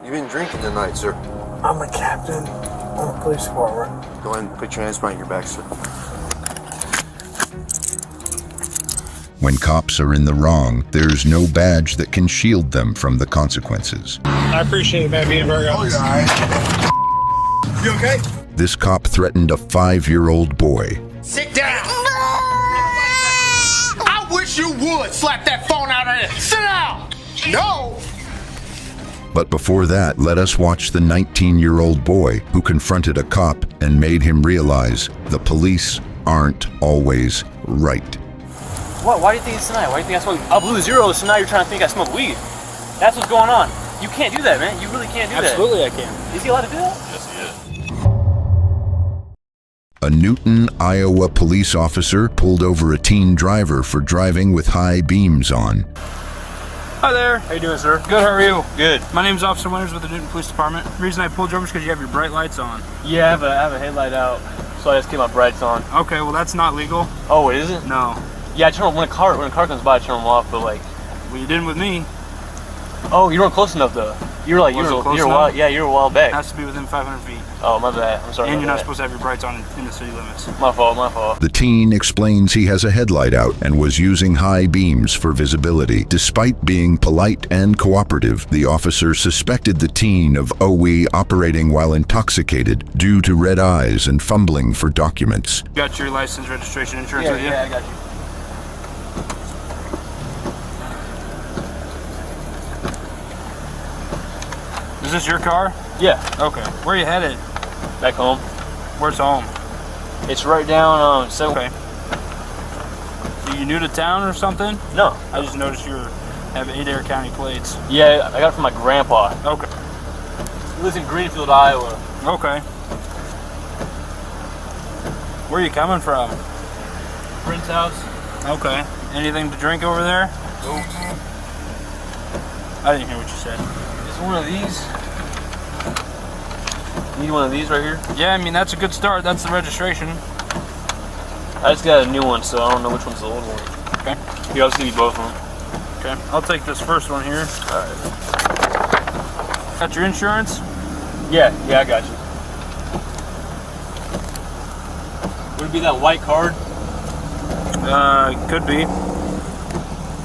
You've been drinking tonight, sir. I'm a captain on the police department. Go ahead and put your hands behind your back, sir. When cops are in the wrong, there's no badge that can shield them from the consequences. I appreciate it, man, being very honest. Oh, you're all right. You okay? This cop threatened a 5-year-old boy. Sit down. I wish you would slap that phone out of there. Sit down. No. But before that, let us watch the 19-year-old boy who confronted a cop and made him realize the police aren't always right. What? Why do you think it's tonight? Why do you think I smoke? I blew zeros, so now you're trying to think I smoke weed. That's what's going on. You can't do that, man. You really can't do Absolutely, that. I can. Is he allowed to do that? Yes, he is. A Newton, Iowa police officer pulled over a teen driver for driving with high beams on. Hi there. How you doing, sir? Good, how are you? Good. My name's Officer Winters with the Newton Police Department. The reason I pulled you over is because you have your bright lights on. Yeah, I have a headlight out, so I just keep my brights on. Okay, well that's not legal. Oh, it isn't? No. Yeah, I turn them when a car comes by, I turn them off. But like, Well, you didn't with me. oh, you weren't close enough though. You were like, you were a while, yeah, you were a while It back. has to be within 500 feet. Oh, my bad. I'm sorry. And about you're not that. supposed to have your brights on in the city limits. My fault. My fault. The teen explains he has a headlight out and was using high beams for visibility. Despite being polite and cooperative, the officer suspected the teen of OE operating while intoxicated due to red eyes and fumbling for documents. Got your license, registration, insurance with you? Yeah, I got you. Is this your car? Yeah, Okay. Where are you headed? back home. Where's home? It's right down. Okay. Are you new to town or something? No. I just noticed you have Adair County plates. Yeah, I got it from my grandpa. Okay. He lives in Greenfield, Iowa. Okay. Where are you coming from? Friend's house. Okay. Anything to drink over there? Nope. I didn't hear what you said. Is one of these? You need one of these right here? Yeah, I mean, that's a good start. That's the registration. I just got a new one, so I don't know which one's the old one. Okay. Here, I'll just give you both of them. Okay. I'll take this first one here. Alright. Got your insurance? Yeah, I got you. Would it be that white card? Could be.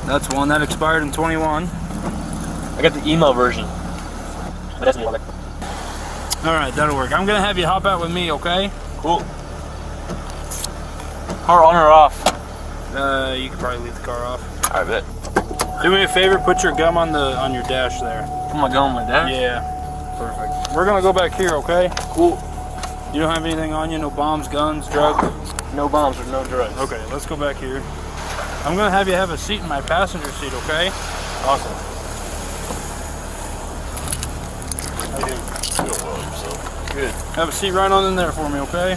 That's one that expired in 21. I got the email version. But that's more. Alright, that'll work. I'm gonna have you hop out with me, okay? Cool. Car on or off? You could probably leave the car off. I bet. Do me a favor, put your gum on your dash there. Put my gun on my dash? Yeah. Perfect. We're gonna go back here, okay? Cool. You don't have anything on you? No bombs, guns, drugs? No bombs or no drugs. Okay, let's go back here. I'm gonna have you have a seat in my passenger seat, okay? Awesome. How you doing? Doing well yourself. Good. Have a seat right on in there for me, okay?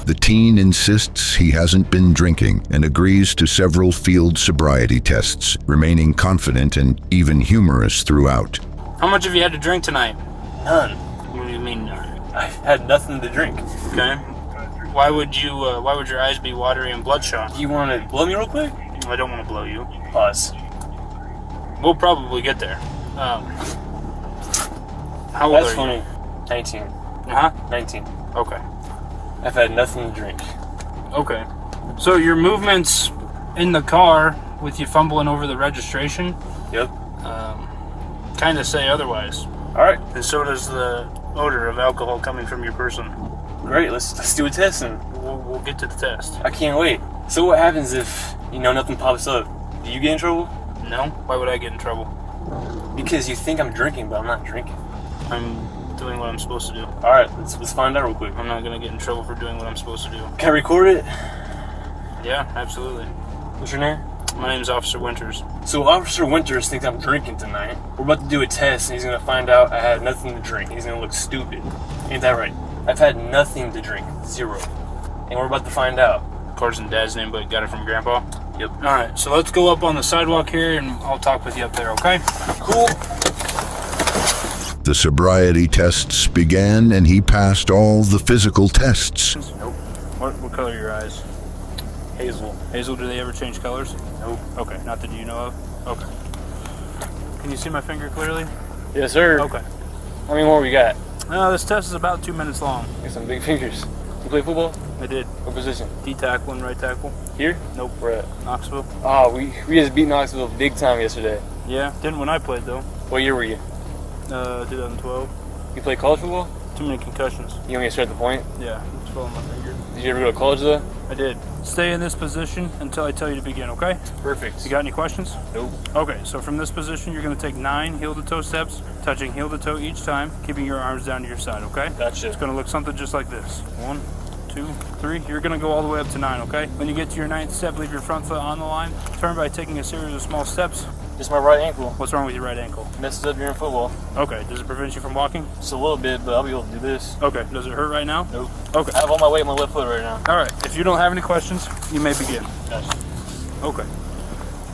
The teen insists he hasn't been drinking and agrees to several field sobriety tests, remaining confident and even humorous throughout. How much have you had to drink tonight? None. What do you mean none? I had nothing to drink. Okay. Why would your eyes be watery and bloodshot? Do you want to blow me real quick? I don't want to blow you. Pause. We'll probably get there. How old That's are funny. you? 19. Huh? 19. Okay. I've had nothing to drink. Okay. So your movements in the car with you fumbling over the registration Yep. kind of say otherwise. Alright. And so does the odor of alcohol coming from your person. Great. Let's do a test and We'll get to the test. I can't wait. So what happens if, nothing pops up? Do you get in trouble? No? Why would I get in trouble? Because you think I'm drinking, but I'm not drinking. I'm doing what I'm supposed to do. Alright, let's find out real quick. I'm not going to get in trouble for doing what I'm supposed to do. Can I record it? Yeah, absolutely. What's your name? My name's Officer Winters. So Officer Winters thinks I'm drinking tonight. We're about to do a test and he's going to find out I had nothing to drink. He's going to look stupid. Ain't that right? I've had nothing to drink. Zero. And we're about to find out. Car's in Dad's name, but got it from Grandpa? Yep. Alright, so let's go up on the sidewalk here and I'll talk with you up there, okay? Cool. The sobriety tests began and he passed all the physical tests. Nope. What color are your eyes? Hazel. Hazel, do they ever change colors? Nope. Okay, not that you know of? Okay. Can you see my finger clearly? Yes, sir. Okay. How many more we got? This test is about 2 minutes long. Got some big fingers. You play football? I did. What position? D tackle and right tackle. Here? Nope. Where at? Knoxville. Oh, we just beat Knoxville big time yesterday. Yeah. Didn't when I played though. What year were you? 2012. You play college football? Too many concussions. You want me to start the point? Yeah. It's falling my finger. Did you ever go to college though? I did. Stay in this position until I tell you to begin, okay? Perfect. You got any questions? Nope. Okay, so from this position, you're going to take 9 heel-to-toe steps, touching heel to toe each time, keeping your arms down to your side, okay? Gotcha. It's going to look something just like this. 1, 2, 3. You're going to go all the way up to 9, okay? When you get to your 9th step, leave your front foot on the line. Turn by taking a series of small steps. Just my right ankle. What's wrong with your right ankle? Messes up during football. Okay, does it prevent you from walking? Just a little bit, but I'll be able to do this. Okay, does it hurt right now? Nope. Okay. I have all my weight on my left foot right now. All right, if you don't have any questions, you may begin. Gotcha. Okay.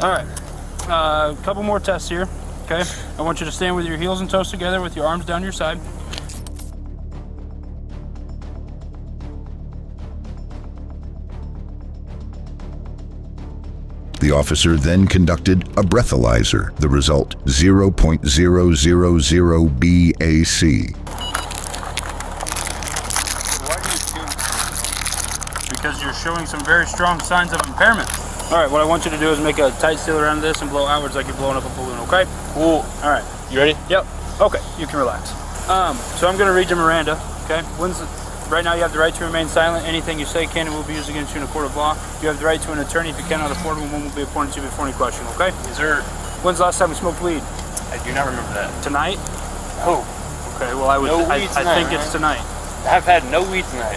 All right. A couple more tests here. Okay. I want you to stand with your heels and toes together with your arms down your side. The officer then conducted a breathalyzer. The result, 0.000 BAC. Because you're showing some very strong signs of impairment. All right, what I want you to do is make a tight seal around this and blow outwards like you're blowing up a balloon, okay? Cool. All right. You ready? Yep. Okay, you can relax. So I'm gonna read you Miranda, okay? Right now you have the right to remain silent. Anything you say can and will be used against you in a court of law. You have the right to an attorney if you cannot afford one. One will be appointed to you before any question, okay? Yes, sir. When's the last time we smoked weed? I do not remember that. Tonight? Oh, Okay, well I weed tonight, think it's tonight. I've had no weed tonight.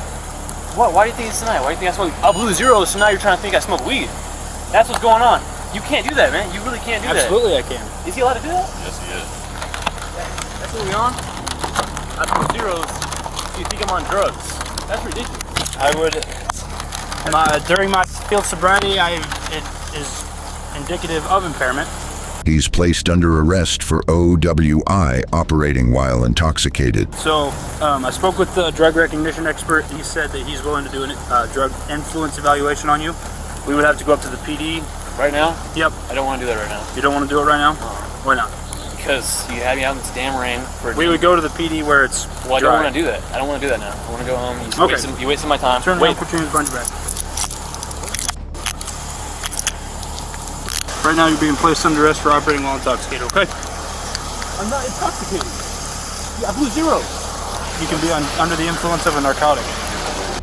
What? Why do you think it's tonight? Why do you think I smoke? I blew zeros, so now you're trying to think I smoke weed. That's what's going on. You can't do that, man. You really can't do Absolutely I can. that. Is he allowed to do that? Yes, he is. That's what we on? I smoke zeros. You think I'm on drugs? That's ridiculous. I would, during my field sobriety, it is indicative of impairment. He's placed under arrest for OWI, operating while intoxicated. So I spoke with the drug recognition expert. He said that he's willing to do a drug influence evaluation on you. We would have to go up to the PD. Right now? Yep. I don't want to do that right now. You don't want to do it right now? Why not? Because you had me out in this damn rain. We would go to the PD where it's Well, I dry. don't want to do that. I don't want to do that now. I want to go home. You wasted my time. Turn around, put your hands behind your back. Right now you're being placed under arrest for operating while intoxicated, okay? I'm not intoxicated. I blew zeros. You can be under the influence of a narcotic.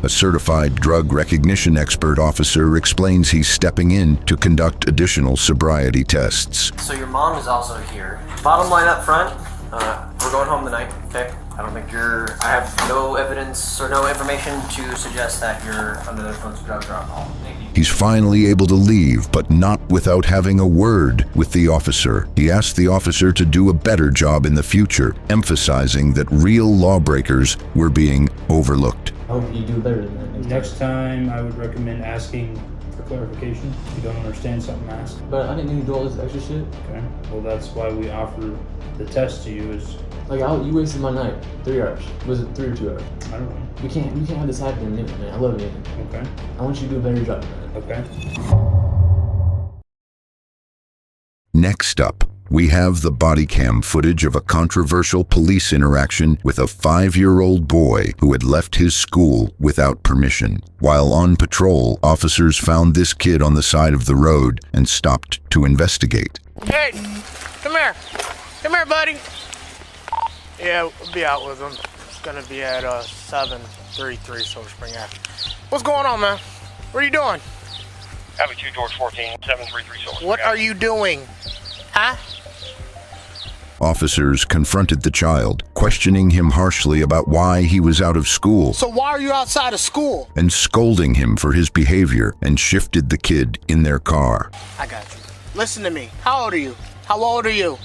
A certified drug recognition expert officer explains he's stepping in to conduct additional sobriety tests. So your mom is also here. Bottom line up front, we're going home tonight, okay? I don't think I have no evidence or no information to suggest that you're under the influence of drugs or alcohol. Thank you. He's finally able to leave, but not without having a word with the officer. He asked the officer to do a better job in the future, emphasizing that real lawbreakers were being overlooked. I hope you do better than that Next time, I would recommend asking for clarification. If you don't understand something, ask. But I didn't need to do all this extra shit. Okay. Well, that's why we offer the test to you. Is Like, you wasted my night. 3 hours. Was it 3 or 2 hours? I don't know. We can't have this happen, man. I love Nathan. Okay. I want you to do a better job than that. Okay. Next up, we have the body cam footage of a controversial police interaction with a 5-year-old boy who had left his school without permission. While on patrol, officers found this kid on the side of the road and stopped to investigate. Hey, come here. Come here, buddy. Yeah, we'll be out with him. It's gonna be at 733 Silver Spring Ave. What's going on, man? What are you doing? Avenue 2, George 14, 733 Silver. What are you doing? Huh? Officers confronted the child, questioning him harshly about why he was out of school, So why are you outside of school? and scolding him for his behavior, and shifted the kid in their car. I got you. Listen to me. How old are you? How old are you?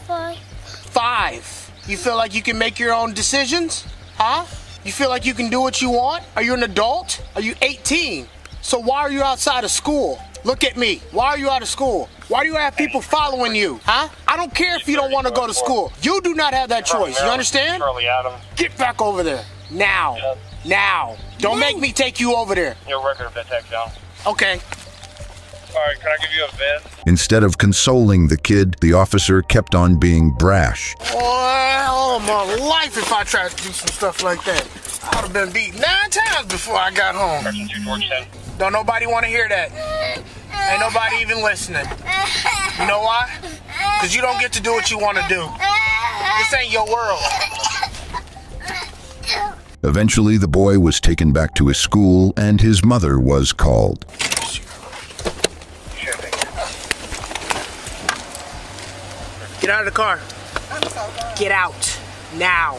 5. 5. You feel like you can make your own decisions? Huh? You feel like you can do what you want? Are you an adult? Are you 18? So why are you outside of school? Look at me. Why are you out of school? Why do you have people following you? Huh? I don't care if you don't want to go to school. You do not have that choice. You understand? Charlie Adam. Get back over there. Now. Now. Don't make me take you over there. Your record of that takedown. Okay. Alright, can I give you a vest? Instead of consoling the kid, the officer kept on being brash. All my life if I tried to do some stuff like that. I would have been beat 9 times before I got home. Person 2 George 10. Don't nobody want to hear that. Ain't nobody even listening. You know why? Because you don't get to do what you want to do. This ain't your world. Eventually, the boy was taken back to his school and his mother was called. Get out of the car. Get out. Now.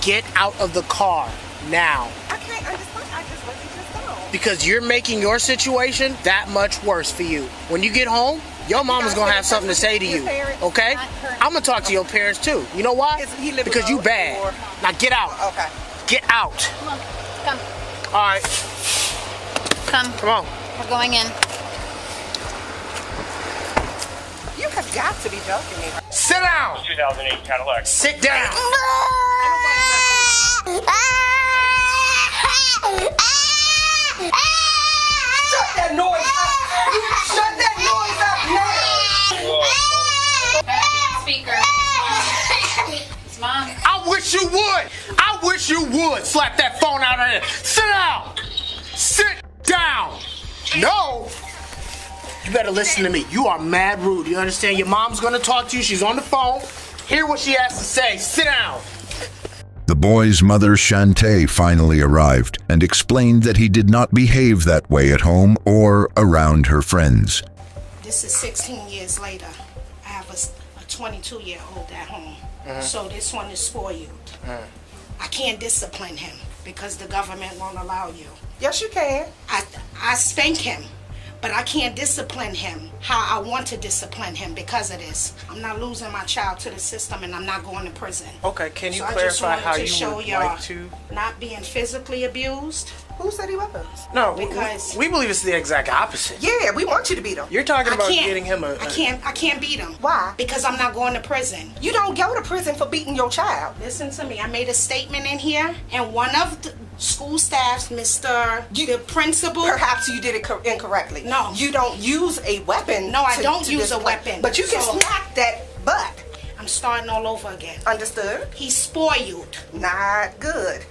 Get out of the car. Now. I can't understand. I just let you just go. Because you're making your situation that much worse for you. When you get home, your mama's gonna have something to say to you. Okay? I'm gonna talk to your parents too. You know why? Because you bad. Now get out. Okay. Get out. Come on. Come. All right. Come. Come on. We're going in. You have got to be joking me. Sit down. 2008 Cadillac. Sit down. Shut that noise up. Shut that noise up now. Speaker. It's Mom. I wish you would. I wish you would slap that phone out of there. Sit down. Sit down. No. You better listen to me. You are mad rude. You understand? Your mom's gonna talk to you. She's on the phone. Hear what she has to say. Sit down. The boy's mother, Shantae, finally arrived and explained that he did not behave that way at home or around her friends. This is 16 years later. I have a 22-year-old at home. So this one is spoiled. I can't discipline him because the government won't allow you. Yes, you can. I spank him, but I can't discipline him how I want to discipline him because of this. I'm not losing my child to the system and I'm not going to prison. Okay, can you So I just clarify wanted how to you show would y'all like to? not being physically abused. Who said he was? No, Because- we believe it's the exact opposite. Yeah, we want you to beat him. You're talking I about can't, getting him a. I can't beat him. Why? Because I'm not going to prison. You don't go to prison for beating your child. Listen to me. I made a statement in here, and one of the school staffs, the principal. Perhaps you did it incorrectly. No. You don't use a weapon. No, I don't to use a discipline. weapon. But you can So- smack that butt. I'm starting all over again. Understood? He's spoiled. Not good.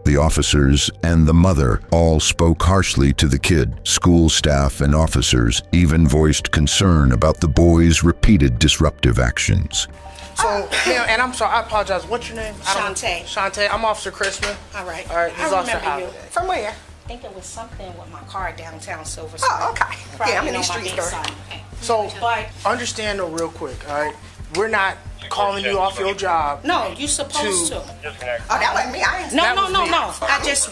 The officers and the mother all spoke harshly to the kid. School staff and officers even voiced concern about the boy's repeated disruptive actions. So, ma'am, and I'm sorry, I apologize. What's your name? Shantae. Shantae. I'm Officer Chrisman. All right. All right, this is I Officer remember you. Howard. From where? I think it was something with my car downtown Silver Oh, okay. Probably Yeah, I'm in know these my streets, big girl. son. So, But understand though, real quick, all right? We're not calling you off your job. no, you supposed to. Disconnect. Oh, that wasn't me. I ain't No, That no, was no, me. no.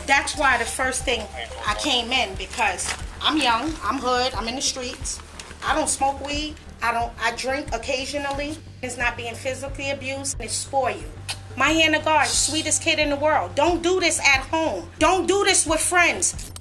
That's why the first thing I came in because I'm young, I'm hood, I'm in the streets. I don't smoke weed. I drink occasionally. It's not being physically abused. It's spoiled. My hand of God, sweetest kid in the world. Don't do this at home. Don't do this with friends.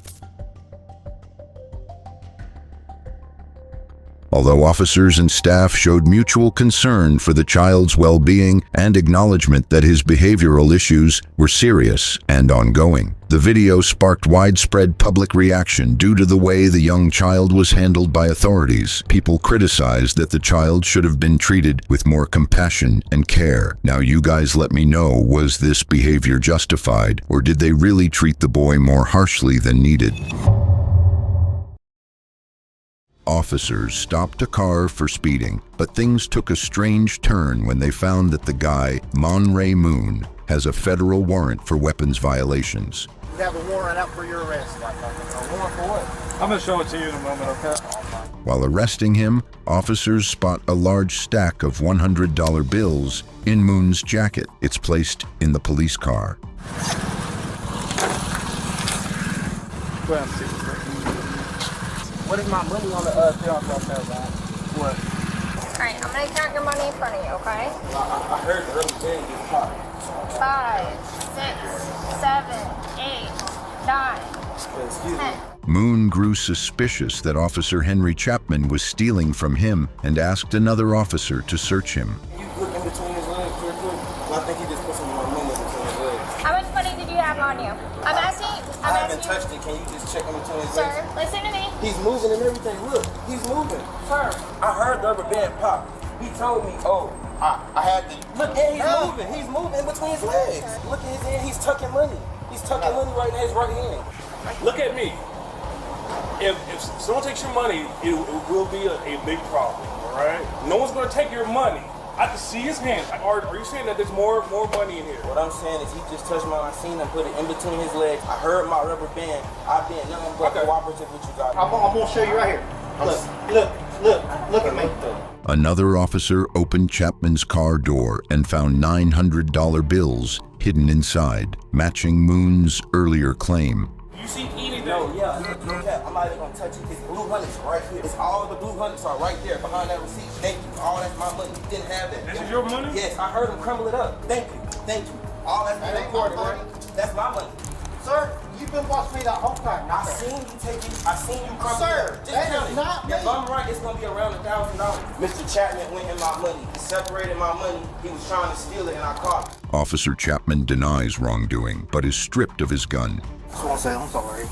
Although officers and staff showed mutual concern for the child's well-being and acknowledgement that his behavioral issues were serious and ongoing, the video sparked widespread public reaction due to the way the young child was handled by authorities. People criticized that the child should have been treated with more compassion and care. Now you guys let me know, was this behavior justified, or did they really treat the boy more harshly than needed? Officers stopped a car for speeding, but things took a strange turn when they found that the guy, Monray Moon, has a federal warrant for weapons violations. You have a warrant out for your arrest. A warrant for what? I'm gonna show it to you in a moment, okay? While arresting him, officers spot a large stack of $100 bills in Moon's jacket. It's placed in the police car. Go ahead and see. What is my money on the payoff process? What? Alright, I'm gonna count your money in front of you, okay? I heard the early thing get caught. 5, 6, 7, 8, 9, 10. Moon grew suspicious that Officer Henry Chapman was stealing from him and asked another officer to search him. You look in between his legs, quick. Well, I think he just put some more money between his legs. How much money did you have on you? I'm asking haven't touched it. Can you just check in between his legs? Sir, listen to me. He's moving and everything. Look, he's moving. Sir. I heard the rubber band pop. He told me, oh, I had to. Look, and he's moving. He's moving in between his legs. Look at his hand. He's tucking money. He's tucking money right in his right hand. Look at me. If someone takes your money, it will be a big problem, all right? No one's going to take your money. I can see his hands. Are you saying that there's more money in here? What I'm saying is he just touched mine. I seen him put it in between his legs. I heard my rubber band. I've been nothing but cooperative with you guys. I'm going to show you right here. Look at me. Another officer opened Chapman's car door and found $900 bills hidden inside, matching Moon's earlier claim. You see anything? No, yeah, look at. I'm not even gonna touch it. It's blue hundreds right here. It's all the blue hundreds are right there behind that receipt. Thank you. All that's my money. You didn't have that. This is your money? Yes, I heard him crumble it up. Thank you. Thank you. All that's been recorded, right? That's my money. Sir, you've been watching me the whole time. I seen you take it. I seen you crumble Sir, it up. Just that count is it. not me. If I'm right, it's gonna be around $1,000. Mr. Chapman went in my money. He separated my money. He was trying to steal it, and I caught him. Officer Chapman denies wrongdoing, but is stripped of his gun. Just want to say I'm sorry.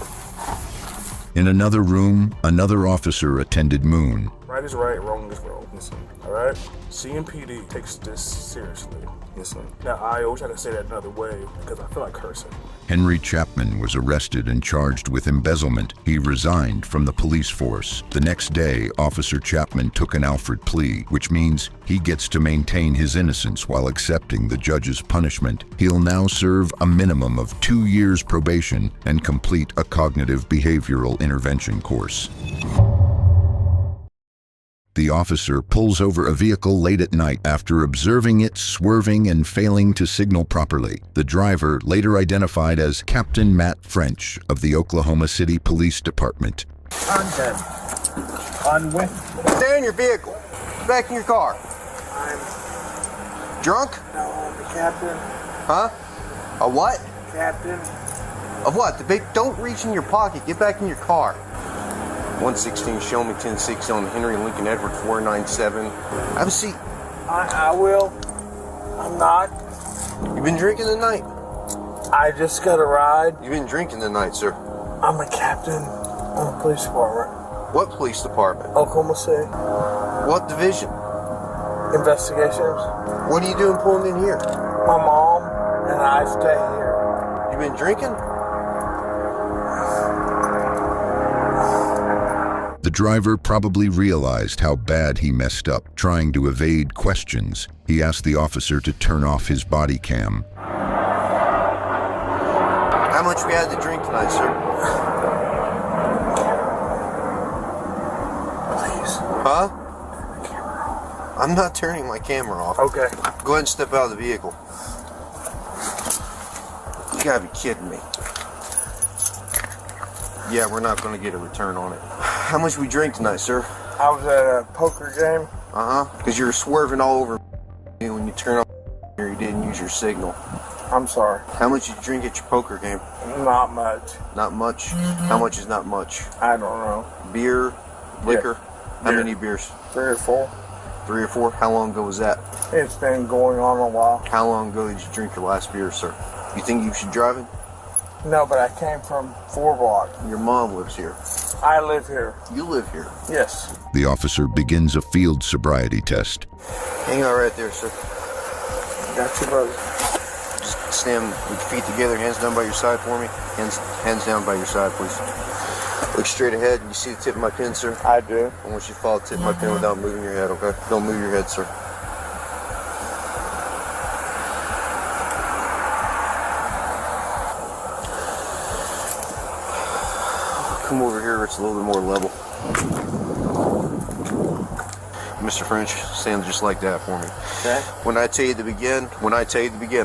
In another room, another officer attended Moon. Right is right, wrong is wrong. Listen, all right? CMPD takes this seriously. Listen. Now, I always try to say that another way because I feel like cursing. Henry Chapman was arrested and charged with embezzlement. He resigned from the police force. The next day, Officer Chapman took an Alfred plea, which means he gets to maintain his innocence while accepting the judge's punishment. He'll now serve a minimum of 2 years probation and complete a cognitive behavioral intervention course. The officer pulls over a vehicle late at night after observing it swerving and failing to signal properly. The driver, later identified as Captain Matt French of the Oklahoma City Police Department. Stay in your vehicle. Get back in your car. I'm drunk? No, I'm the captain. Huh? A what? Captain. Of what? Don't reach in your pocket. Get back in your car. 116 show me 10-6 on Henry Lincoln Edward 497. Have a seat. I will. I'm not. You been drinking tonight? I just got a ride. You've been drinking tonight, sir. I'm a captain on the police department. What police department? Oklahoma City. What division? Investigations. What are you doing pulling in here? My mom and I stay here. You been drinking? The driver probably realized how bad he messed up, trying to evade questions. He asked the officer to turn off his body cam. How much we had to drink tonight, sir? Please. Huh? I'm not turning my camera off. Okay. Go ahead and step out of the vehicle. You gotta be kidding me. Yeah, we're not going to get a return on it. How much we drink tonight, sir? I was at a poker game. Because you were swerving all over me when you turned off here. You didn't use your signal. I'm sorry. How much did you drink at your poker game? Not much. Not much? How much is not much? I don't know. Beer? Liquor? Yeah. How many beers? 3 or 4. 3 or 4? How long ago was that? It's been going on a while. How long ago did you drink your last beer, sir? You think you should drive it? No, but I came from 4 blocks. Your mom lives here. I live here. You live here? Yes. The officer begins a field sobriety test. Hang on right there, sir. Got you, brother. Just stand with your feet together, hands down by your side for me. Hands down by your side, please. Look straight ahead. You see the tip of my pen, sir? I do. I want you to follow the tip of my pen without moving your head, okay? Don't move your head, sir. Come over here, it's a little bit more level. Mr. French, stand just like that for me. Okay. When I tell you to begin,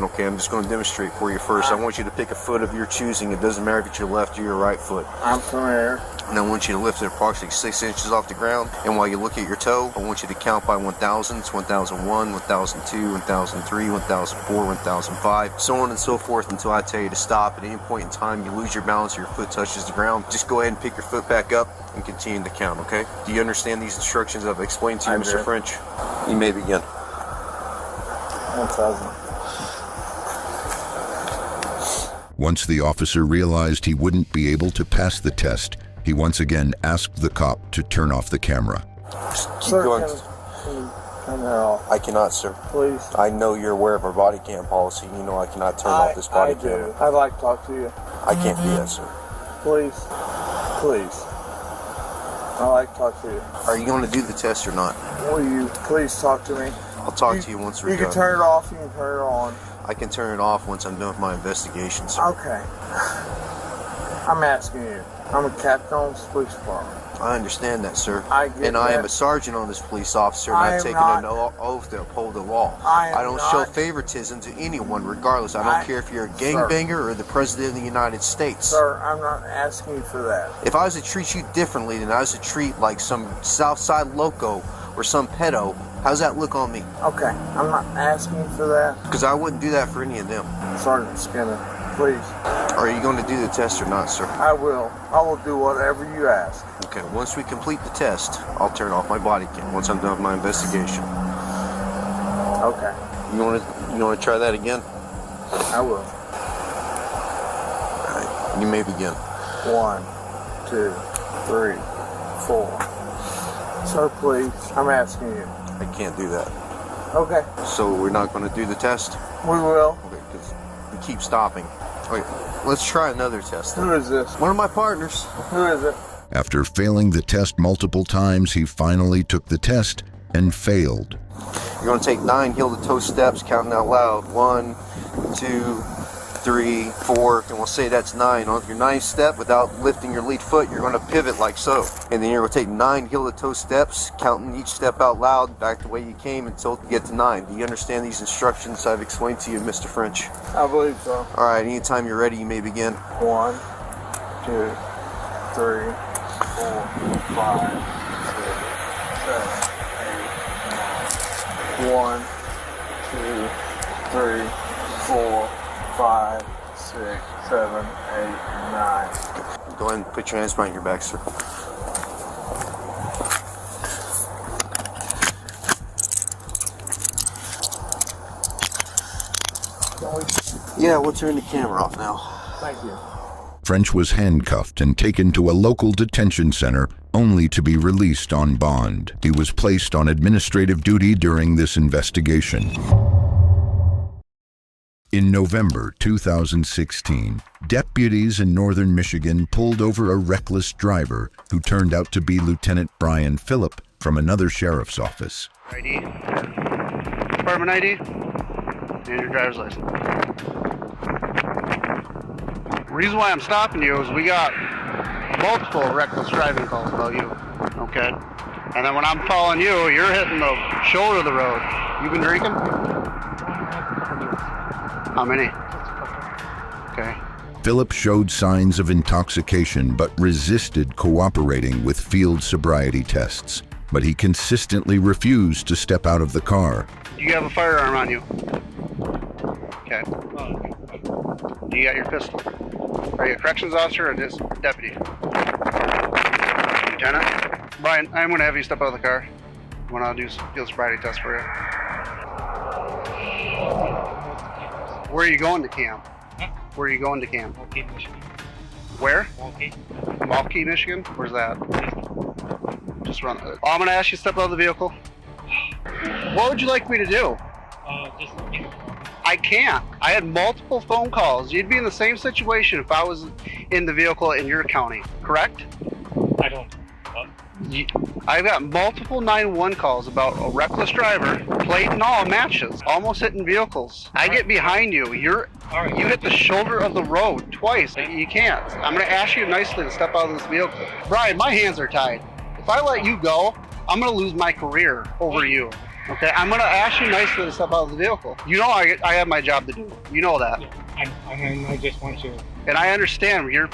okay, I'm just going to demonstrate for you first. I want you to pick a foot of your choosing. It doesn't matter if it's your left or your right foot. I'm familiar. And I want you to lift it approximately 6 inches off the ground. And while you look at your toe, I want you to count by 1,000. It's 1,001, 1,002, 1,003, 1,004, 1,005, so on and so forth until I tell you to stop. At any point in time, you lose your balance or your foot touches the ground, just go ahead and pick your foot back up and continue to count, okay? Do you understand these instructions I've explained to you, Mr. French? You may begin. 1,000. Once the officer realized he wouldn't be able to pass the test, he once again asked the cop to turn off the camera. Keep going. I cannot, sir. Please. I know you're aware of our body cam policy. You know I cannot turn off this body camera. I'd like to talk to you. I can't do that, sir. Please. Please. I'd like to talk to you. Are you going to do the test or not? Will you please talk to me? I'll talk to you once we're done. You can turn it off, you can turn it on. I can turn it off once I'm done with my investigation, sir. Okay. I'm asking you. I'm a captain on this police department. I understand that, sir. I get and I that. am a sergeant on this police officer, and I've taken an oath to uphold the law. I don't show favoritism to anyone, regardless. I don't care if you're a gangbanger or the President of the United States. Sir, I'm not asking you for that. If I was to treat you differently than I was to treat like some Southside loco or some pedo, how's that look on me? Okay, I'm not asking you for that. Because I wouldn't do that for any of them. Sergeant Skinner, please. Are you going to do the test or not, sir? I will. I will do whatever you ask. Okay, once we complete the test, I'll turn off my body cam once I'm done with my investigation. Okay. You want to try that again? I will. All right, you may begin. 1, 2, 3, 4. Sir, please. I'm asking you. I can't do that. Okay. So we're not going to do the test? We will. Okay, because we keep stopping. Okay, let's try another test then. Who is this? One of my partners. Who is it? After failing the test multiple times, he finally took the test and failed. You're going to take 9 heel-to-toe steps, counting out loud. 1, 2, 3, 4, and we'll say that's 9. On your 9th step, without lifting your lead foot, you're going to pivot like so. And then you're going to take 9 heel-to-toe steps, counting each step out loud, back the way you came until you get to 9. Do you understand these instructions I've explained to you, Mr. French? I believe so. All right, anytime you're ready, you may begin. 1, 2, 3, 4, 5, 6, 7, 8, 9. 1, 2, 3, 4, 5, 6, 7, 8, 9. Go ahead and put your hands behind your back, sir. Yeah, we'll turn the camera off now. Thank you. French was handcuffed and taken to a local detention center, only to be released on bond. He was placed on administrative duty during this investigation. In November 2016, deputies in northern Michigan pulled over a reckless driver who turned out to be Lieutenant Brian Phillip from another sheriff's office. ID, department ID, and your driver's license. The reason why I'm stopping you is we got multiple reckless driving calls about you, okay? And then when I'm following you, you're hitting the shoulder of the road. You been drinking? How many? Okay. Phillip showed signs of intoxication but resisted cooperating with field sobriety tests. But he consistently refused to step out of the car. Do you have a firearm on you? Okay. Do you got your pistol? Are you a corrections officer or just deputy? Lieutenant? Brian, I'm going to have you step out of the car when I'll do field sobriety test for you. Where are you going to camp? Where are you going to camp? Milwaukee, Michigan. Where? Milwaukee. Milwaukee, Michigan? Where's that? Just run. I'm going to ask you to step out of the vehicle. What would you like me to do? Just I can't. I had multiple phone calls. You'd be in the same situation if I was in the vehicle in your county, correct? I don't. I've got multiple 911 calls about a reckless driver, plate and all matches, almost hitting vehicles. I get behind you. You hit the shoulder of the road twice. You can't. I'm going to ask you nicely to step out of this vehicle. Brian, my hands are tied. If I let you go, I'm going to lose my career over you. Okay, I'm going to ask you nicely to step out of the vehicle. You know I have my job to do. You know that. I just want you. And I understand your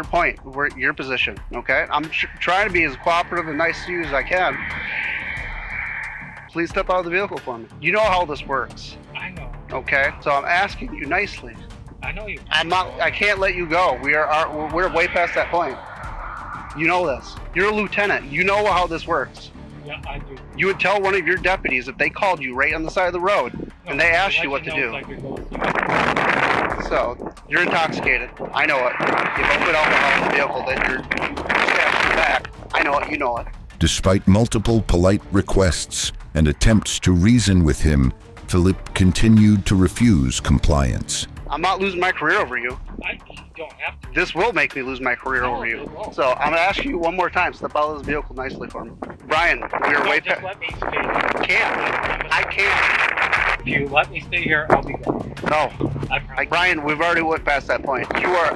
point, your position, okay? I'm trying to be as cooperative and nice to you as I can. Please step out of the vehicle for me. You know how this works. I know. Okay, so I'm asking you nicely. I know you. I can't let you go. We're way past that point. You know this. You're a lieutenant. You know how this works. Yeah, I do. You would tell one of your deputies if they called you right on the side of the road and they asked you what to do. So, you're intoxicated. I know it. You don't put alcohol in the vehicle, then you're stabbed in the back. I know it, you know it. Despite multiple polite requests and attempts to reason with him, Philip continued to refuse compliance. I'm not losing my career over you. I don't have to. This will make me lose my career over you. So I'm gonna ask you one more time, step out of this vehicle nicely for me. Brian, we're way past. Let me stay here. I can't. If you let me stay here, I'll be gone. No. Brian, we've already went past that point.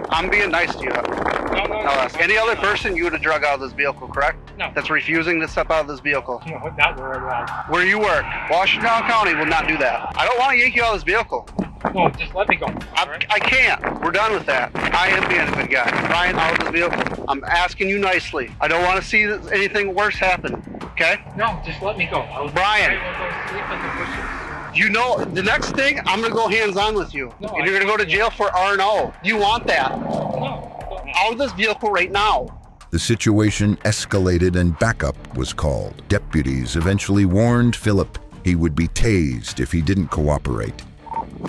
I'm being nice to you. No. Any other person you would have drug out of this vehicle, correct? No. That's refusing to step out of this vehicle. No, not where I was. Where you work. Washington County will not do that. I don't want to yank you out of this vehicle. No, just let me go. I can't. We're done with that. I am being a good guy. Brian, out of this vehicle. I'm asking you nicely. I don't want to see anything worse happen. Okay? No, just let me go. Brian. I will go sleep in the bushes. You know, the next thing, I'm going to go hands-on with you. No, and you're going to go to jail for R&O. Do you want that? No. Out of this vehicle right now. The situation escalated and backup was called. Deputies eventually warned Philip he would be tased if he didn't cooperate.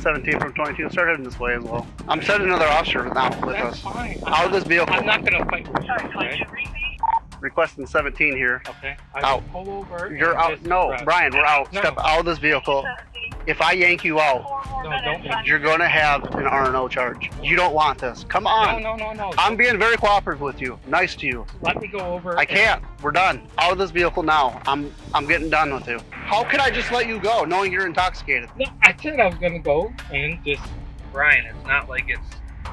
17 from 22, start heading this way as well. I'm sending another officer now with us. Fine. Out of this vehicle. I'm not going to fight with you. Okay? Requesting 17 here. Okay. Out. Pull over. You're out. No, Brian, we're out. No. Step out of this vehicle. If I yank you out, you're going to have an R&O charge. You don't want this. Come on. No. I'm being very cooperative with you. Nice to you. Let me go over. I can't. We're done. Out of this vehicle now. I'm getting done with you. How can I just let you go knowing you're intoxicated? No, I said I was going to go and just... Brian, it's not like it's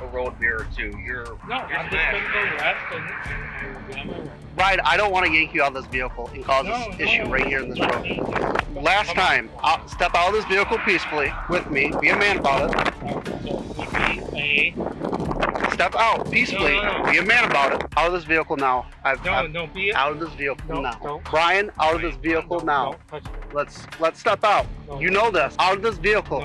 a road beer or two. I'm just going to go rest and... Brian, I don't want to yank you out of this vehicle and cause this issue right here in this road. Last time, step out of this vehicle peacefully with me. Be a man about it. Step out peacefully. Be a man about it. Out of this vehicle now. Be out of this vehicle now. Brian, out of this vehicle now. Let's step out. You know this. Out of this vehicle.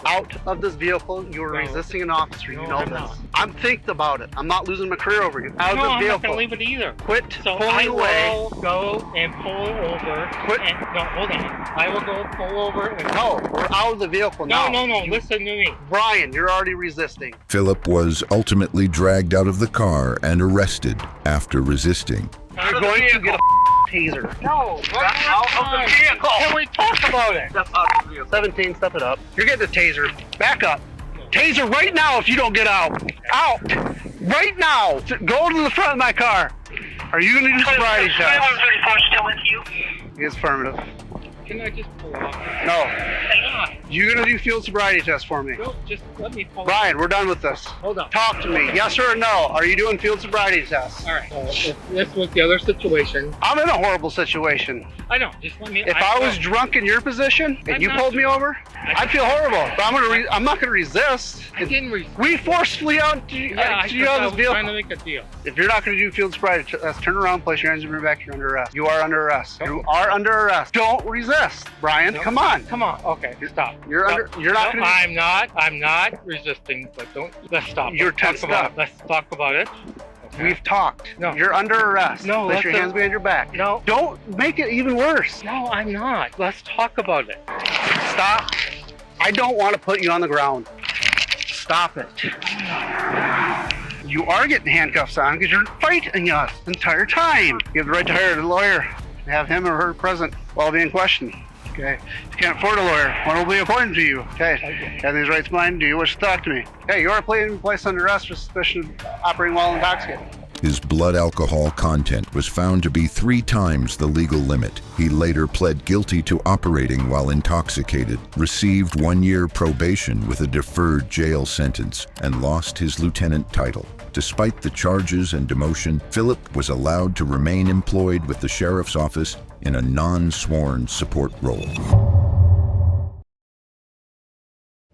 Out of this vehicle. You are resisting an officer. You know this. I'm thinking about it. I'm not losing my career over you. Out of this vehicle. I'm not going to leave it either. Quit pulling away. I will go and pull over. Quit. No, hold on. I will go pull over. And no, we're out of the vehicle now. No. Listen to me. Brian, you're already resisting. Philip was ultimately dragged out of the car and arrested after resisting. You're going to get a taser. No, out of the vehicle. Can we talk about it? Step out of the vehicle. 17, step it up. You're getting a taser. Back up. Taser right now if you don't get out. Out. Right now. Go to the front of my car. Are you going to do sobriety test? Yes, affirmative. Can I just pull off? No. You're going to do field sobriety test for me. No, just let me pull Brian, we're done with this. Hold on. Talk to me. Yes or no? Are you doing field sobriety tests? All right. If this was the other situation. I'm in a horrible situation. I know. Just let me. If I was drunk in your position and you pulled me over, I'd feel horrible. But I'm not going to resist. I didn't resist. We forcefully out to you out of this vehicle. Trying to make a deal. If you're not going to do field sobriety test, turn around, place your hands in your back. You're under arrest. You are under arrest. You are under arrest. Don't resist, Brian. No. Come on. Come on. Okay. Stop. You're not. No, I'm not resisting. But don't. Let's stop. You're tensed up. Let's talk about it. Okay. We've talked. No. You're under arrest. No. Place your hands behind your back. No. Don't make it even worse. No, I'm not. Let's talk about it. Stop. I don't want to put you on the ground. Stop it. You are getting handcuffs on because you're fighting us the entire time. You have the right to hire a lawyer and have him or her present while being questioned. Okay. If you can't afford a lawyer, one will be appointed to you. Okay. Have these rights in mind? Do you wish to talk to me? Hey, you are placed under arrest for suspicion of operating while intoxicated. His blood alcohol content was found to be 3 times the legal limit. He later pled guilty to operating while intoxicated, received 1-year probation with a deferred jail sentence, and lost his lieutenant title. Despite the charges and demotion, Philip was allowed to remain employed with the sheriff's office in a non-sworn support role.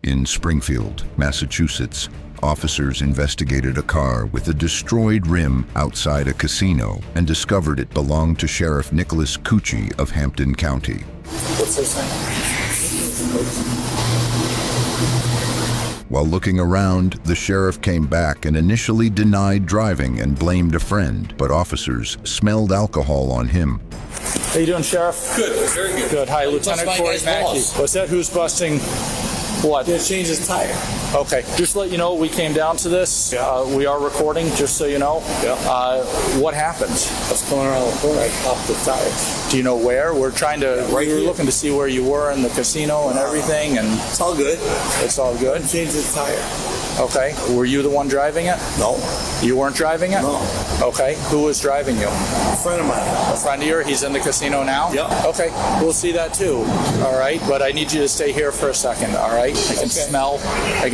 In Springfield, Massachusetts, officers investigated a car with a destroyed rim outside a casino and discovered it belonged to Sheriff Nicholas Cucci of Hampton County. What's his name? While looking around, the sheriff came back and initially denied driving and blamed a friend, but officers smelled alcohol on him. How you doing, Sheriff? Good, very good. Good. Hi, Lieutenant Corey Mackey. What's that? Who's busting? What? Just change his tire. Okay. Just to let you know, we came down to this. We are recording, just so you know. What happened? I was coming around the corner. I popped the tire. Do you know where? We're trying to. Right we were here. looking to see where you were in the casino and everything, and it's all good. It's all good. Change his tire. Okay. Were you the one driving it? No. You weren't driving it? No. Okay. Who was driving you? A friend of mine. A friend of yours? He's in the casino now? Yep. Okay. We'll see that too. All right. But I need you to stay here for a second. All right. I can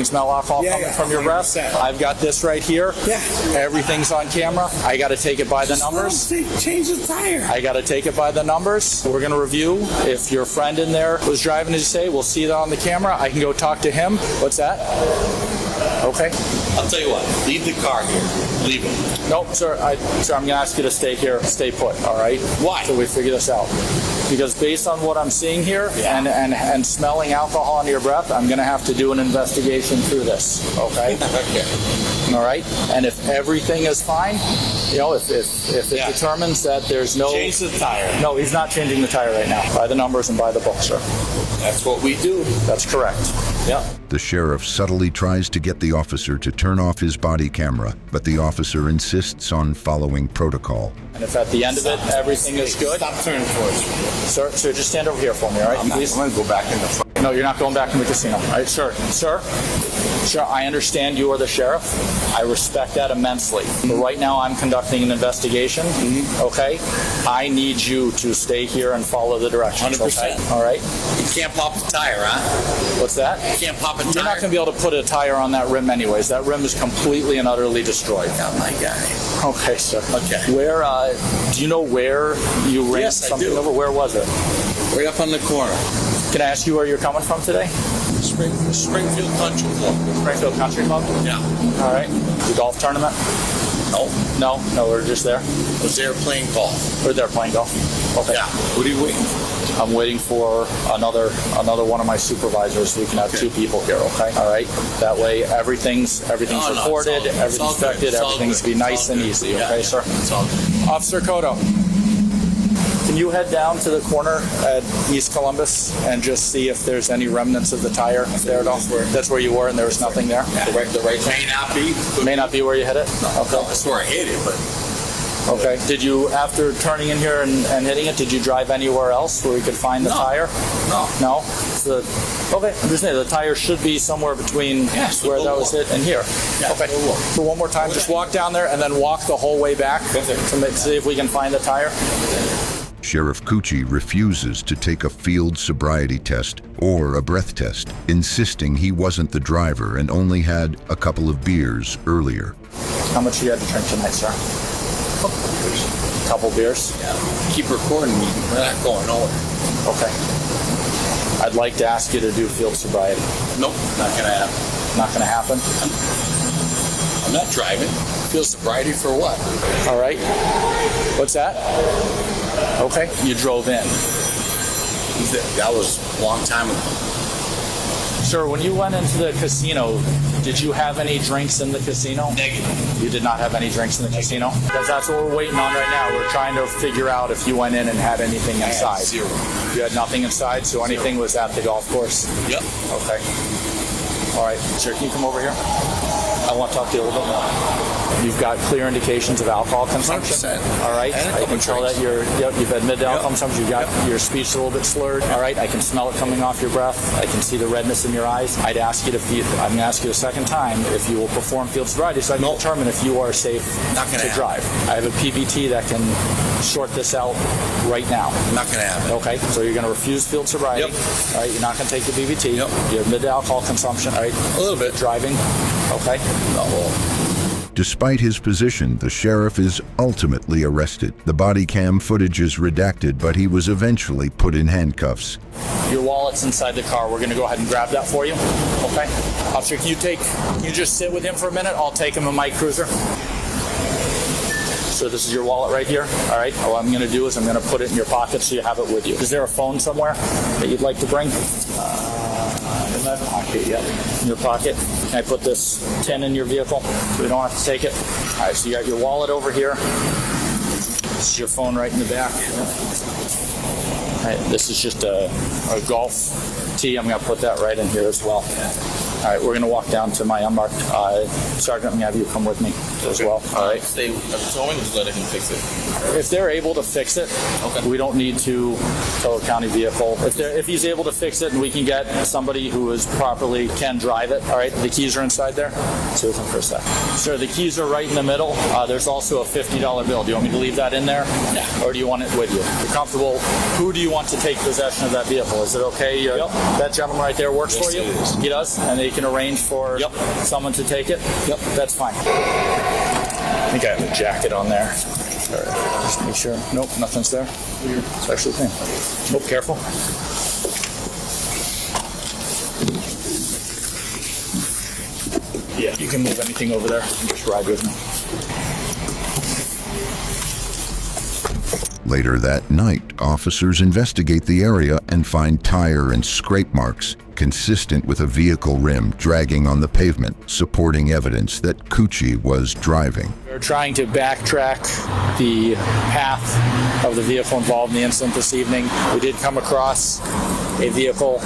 smell alcohol coming from your breath. 100%. I've got this right here. Yeah. Everything's on camera. I got to take it by the numbers. Change the tire. I got to take it by the numbers. We're going to review if your friend in there was driving, as you say. We'll see that on the camera. I can go talk to him. What's that? Okay. I'll tell you what. Leave the car here. Leave it. Nope, sir. I'm going to ask you to stay here, stay put. All right. Why? So we figure this out. Because based on what I'm seeing here and smelling alcohol in your breath, I'm going to have to do an investigation through this. Okay. Okay. All right. And if everything is fine, if it determines that there's no Change the tire. No, he's not changing the tire right now. By the numbers and by the book, sir. That's what we do. That's correct. Yeah. The sheriff subtly tries to get the officer to turn off his body camera, but the officer insists on following protocol. And if at the end of it everything is good, Stop turning towards me. Sir, just stand over here for me, all right? Please. I'm going to go back in the front. No, you're not going back in the casino. All right, sir. Sir, I understand you are the sheriff. I respect that immensely. But right now I'm conducting an investigation, okay? I need you to stay here and follow the directions, 100%. okay? All right? You can't pop the tire, huh? What's that? You can't pop a tire. You're not going to be able to put a tire on that rim anyways. That rim is completely and utterly destroyed. Oh, my guy. Okay, sir. Okay. Where, do you know where you ran Yes, I something do. over? Where was it? Right up on the corner. Can I ask you where you're coming from today? Springfield Country Club. Springfield Country Club? Yeah. All right. The golf tournament? No. No, we're just there. I was there playing golf. We're there playing golf. Okay. Yeah. What are you waiting for? I'm waiting for another one of my supervisors so we can have two people here, okay? All right. That way everything's recorded, everything's inspected, everything's be nice and easy, okay, sir? It's all good. Officer Cotto, can you head down to the corner at East Columbus and just see if there's any remnants of the tire there at all? That's where you were and there was nothing there? Yeah. The right may not be. May not be where you hit it? No, okay. that's where I hit it, but... Okay. Did you, after turning in here and hitting it, did you drive anywhere else where we could find the tire? No. No? Okay. I'm just saying, the tire should be somewhere between where that was hit and here. Yeah, okay. So one more time, just walk down there and then walk the whole way back to see if we can find the tire. Sheriff Cucci refuses to take a field sobriety test or a breath test, insisting he wasn't the driver and only had a couple of beers earlier. How much you had to drink tonight, sir? Couple beers? Yeah. Keep recording me. We're not going nowhere. Okay. I'd like to ask you to do field sobriety. Nope, not gonna happen. Not gonna happen? I'm not driving. Field sobriety for what? All right. What's that? Okay. You drove in. That was a long time ago. Sir, when you went into the casino, did you have any drinks in the casino? Negative. You did not have any drinks in the casino? Because that's what we're waiting on right now. We're trying to figure out if you went in and had anything inside. Zero. You had nothing inside, so anything was at the golf course? Yep. Okay. All right. Sir, can you come over here? I want to talk to you a little bit more. You've got clear indications of alcohol consumption. 100%. All right. I can tell that you've admitted alcohol consumption. You've got your speech a little bit slurred. All right. I can smell it coming off your breath. I can see the redness in your eyes. I'm going to ask you a second time if you will perform field sobriety so I can determine if you are safe to drive. I have a PBT that can sort this out right now. Not going to happen. Okay. So you're going to refuse field sobriety. Yep. All right. You're not going to take the BBT. Yep. You admit alcohol consumption. All right. A little bit. Driving. Okay. No. Despite his position, the sheriff is ultimately arrested. The body cam footage is redacted, but he was eventually put in handcuffs. Your wallet's inside the car. We're going to go ahead and grab that for you. Okay. Officer, can you just sit with him for a minute? I'll take him in my cruiser. So this is your wallet right here. All right. What I'm going to do is I'm going to put it in your pocket so you have it with you. Is there a phone somewhere that you'd like to bring? In my pocket, yeah. In your pocket. Can I put this 10 in your vehicle so we don't have to take it? All right. So you got your wallet over here. This is your phone right in the back. right, this is just a golf tee. I'm going to put that right in here as well. All right, we're going to walk down to my unmarked. Sergeant, I'm going to have you come with me as well. All right. Stay at home and just let him fix it. If they're able to fix it, we don't need to tow a county vehicle. If he's able to fix it and we can get somebody who is properly can drive it. All right, the keys are inside there. Stay with him for a sec. Sir, the keys are right in the middle. There's also a $50 bill. Do you want me to leave that in there? Yeah. Or do you want it with you? If you're comfortable, who do you want to take possession of that vehicle? Is it okay? That gentleman right there works for you? He does? And he can arrange for someone to take it? Yep, that's fine. I think I have a jacket on there. All right, just make sure. Nope, nothing's there. It's actually clean. Nope, careful. Yeah, you can move anything over there and just ride with me. Later that night, officers investigate the area and find tire and scrape marks consistent with a vehicle rim dragging on the pavement, supporting evidence that Cucci was driving. We're trying to backtrack the path of the vehicle involved in the incident this evening. We did come across a vehicle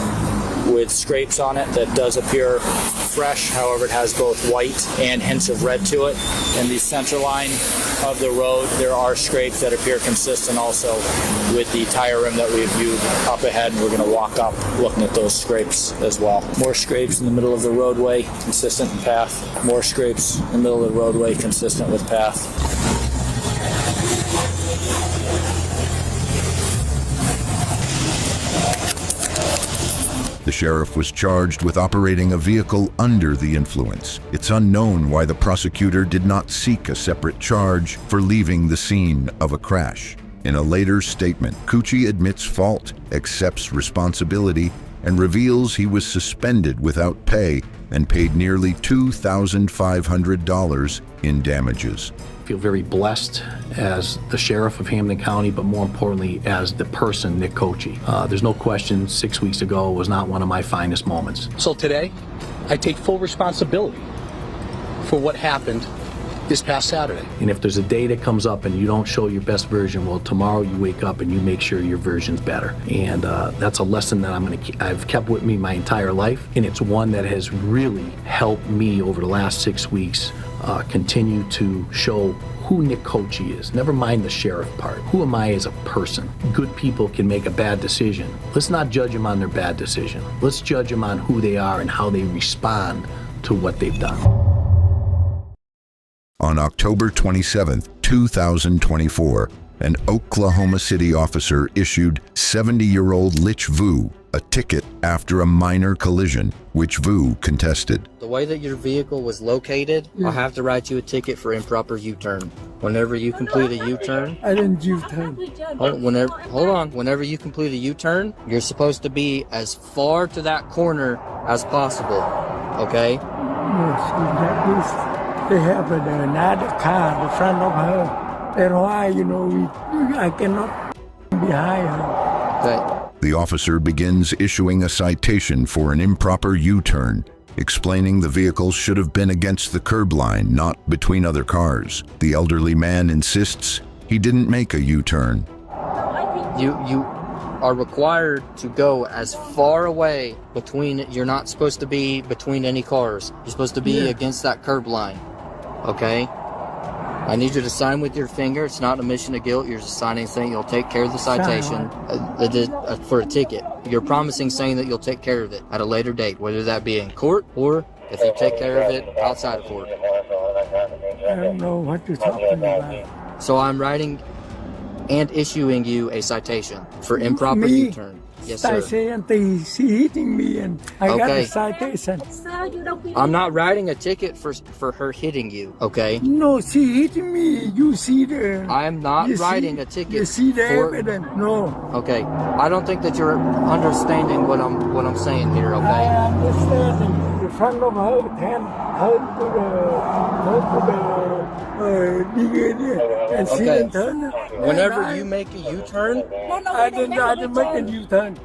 with scrapes on it that does appear fresh. However, it has both white and hints of red to it. In the center line of the road, there are scrapes that appear consistent also with the tire rim that we viewed up ahead. We're going to walk up looking at those scrapes as well. More scrapes in the middle of the roadway, consistent with path. More scrapes in the middle of the roadway, consistent with path. The sheriff was charged with operating a vehicle under the influence. It's unknown why the prosecutor did not seek a separate charge for leaving the scene of a crash. In a later statement, Cucci admits fault, accepts responsibility, and reveals he was suspended without pay and paid nearly $2,500 in damages. I feel very blessed as the sheriff of Hamden County, but more importantly, as the person, Nick Cucci. There's no question 6 weeks ago was not one of my finest moments. So today, I take full responsibility for what happened this past Saturday. And if there's a day that comes up and you don't show your best version, well, tomorrow you wake up and you make sure your version's better. And that's a lesson that I've kept with me my entire life, and it's one that has really helped me over the last 6 weeks continue to show who Nick Cucci is. Never mind the sheriff part. Who am I as a person? Good people can make a bad decision. Let's not judge them on their bad decision. Let's judge them on who they are and how they respond to what they've done. On October 27, 2024, an Oklahoma City officer issued 70-year-old Lich Vu a ticket after a minor collision, which Vu contested. The way that your vehicle was located, I'll have to write you a ticket for improper U-turn. Whenever you complete a U-turn... I didn't U-turn. Hold on. Whenever you complete a U-turn, you're supposed to be as far to that corner as possible, okay? Yes, they have another car in front of her. That's why, I cannot be behind her. Okay. The officer begins issuing a citation for an improper U-turn, explaining the vehicle should have been against the curb line, not between other cars. The elderly man insists he didn't make a U-turn. You are required to go as far away between, you're not supposed to be between any cars. You're supposed to be against that curb line, okay? I need you to sign with your finger. It's not an admission of guilt. You're just signing saying you'll take care of the citation for a ticket. You're promising saying that you'll take care of it at a later date, whether that be in court or if you take care of it outside of court. I don't know what you're talking about. So I'm writing and issuing you a citation for improper U-turn. Yes, sir. She's hitting me and I got a citation. I'm not writing a ticket for her hitting you, okay? No, she hitting me. You see the... I am not writing a ticket. You see the evidence? No. Okay. I don't think that you're understanding what I'm saying here, okay? I understand. The front of her hand hurt to the bigger and she didn't turn. Whenever you make a U-turn, I didn't make a U-turn.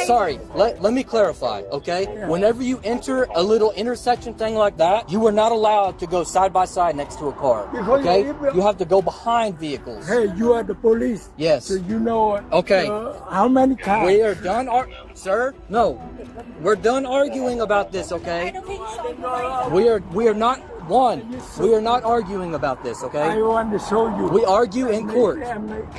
sorry. Let me clarify, okay? Whenever you enter a little intersection thing like that, you are not allowed to go side by side next to a car. Okay? You have to go behind vehicles. Hey, you are the police. Yes. So you know. Okay. How many cars? We are done, sir. No, we're done arguing about this. Okay. We are not. We are not arguing about this, okay? I want to show you. We argue in court.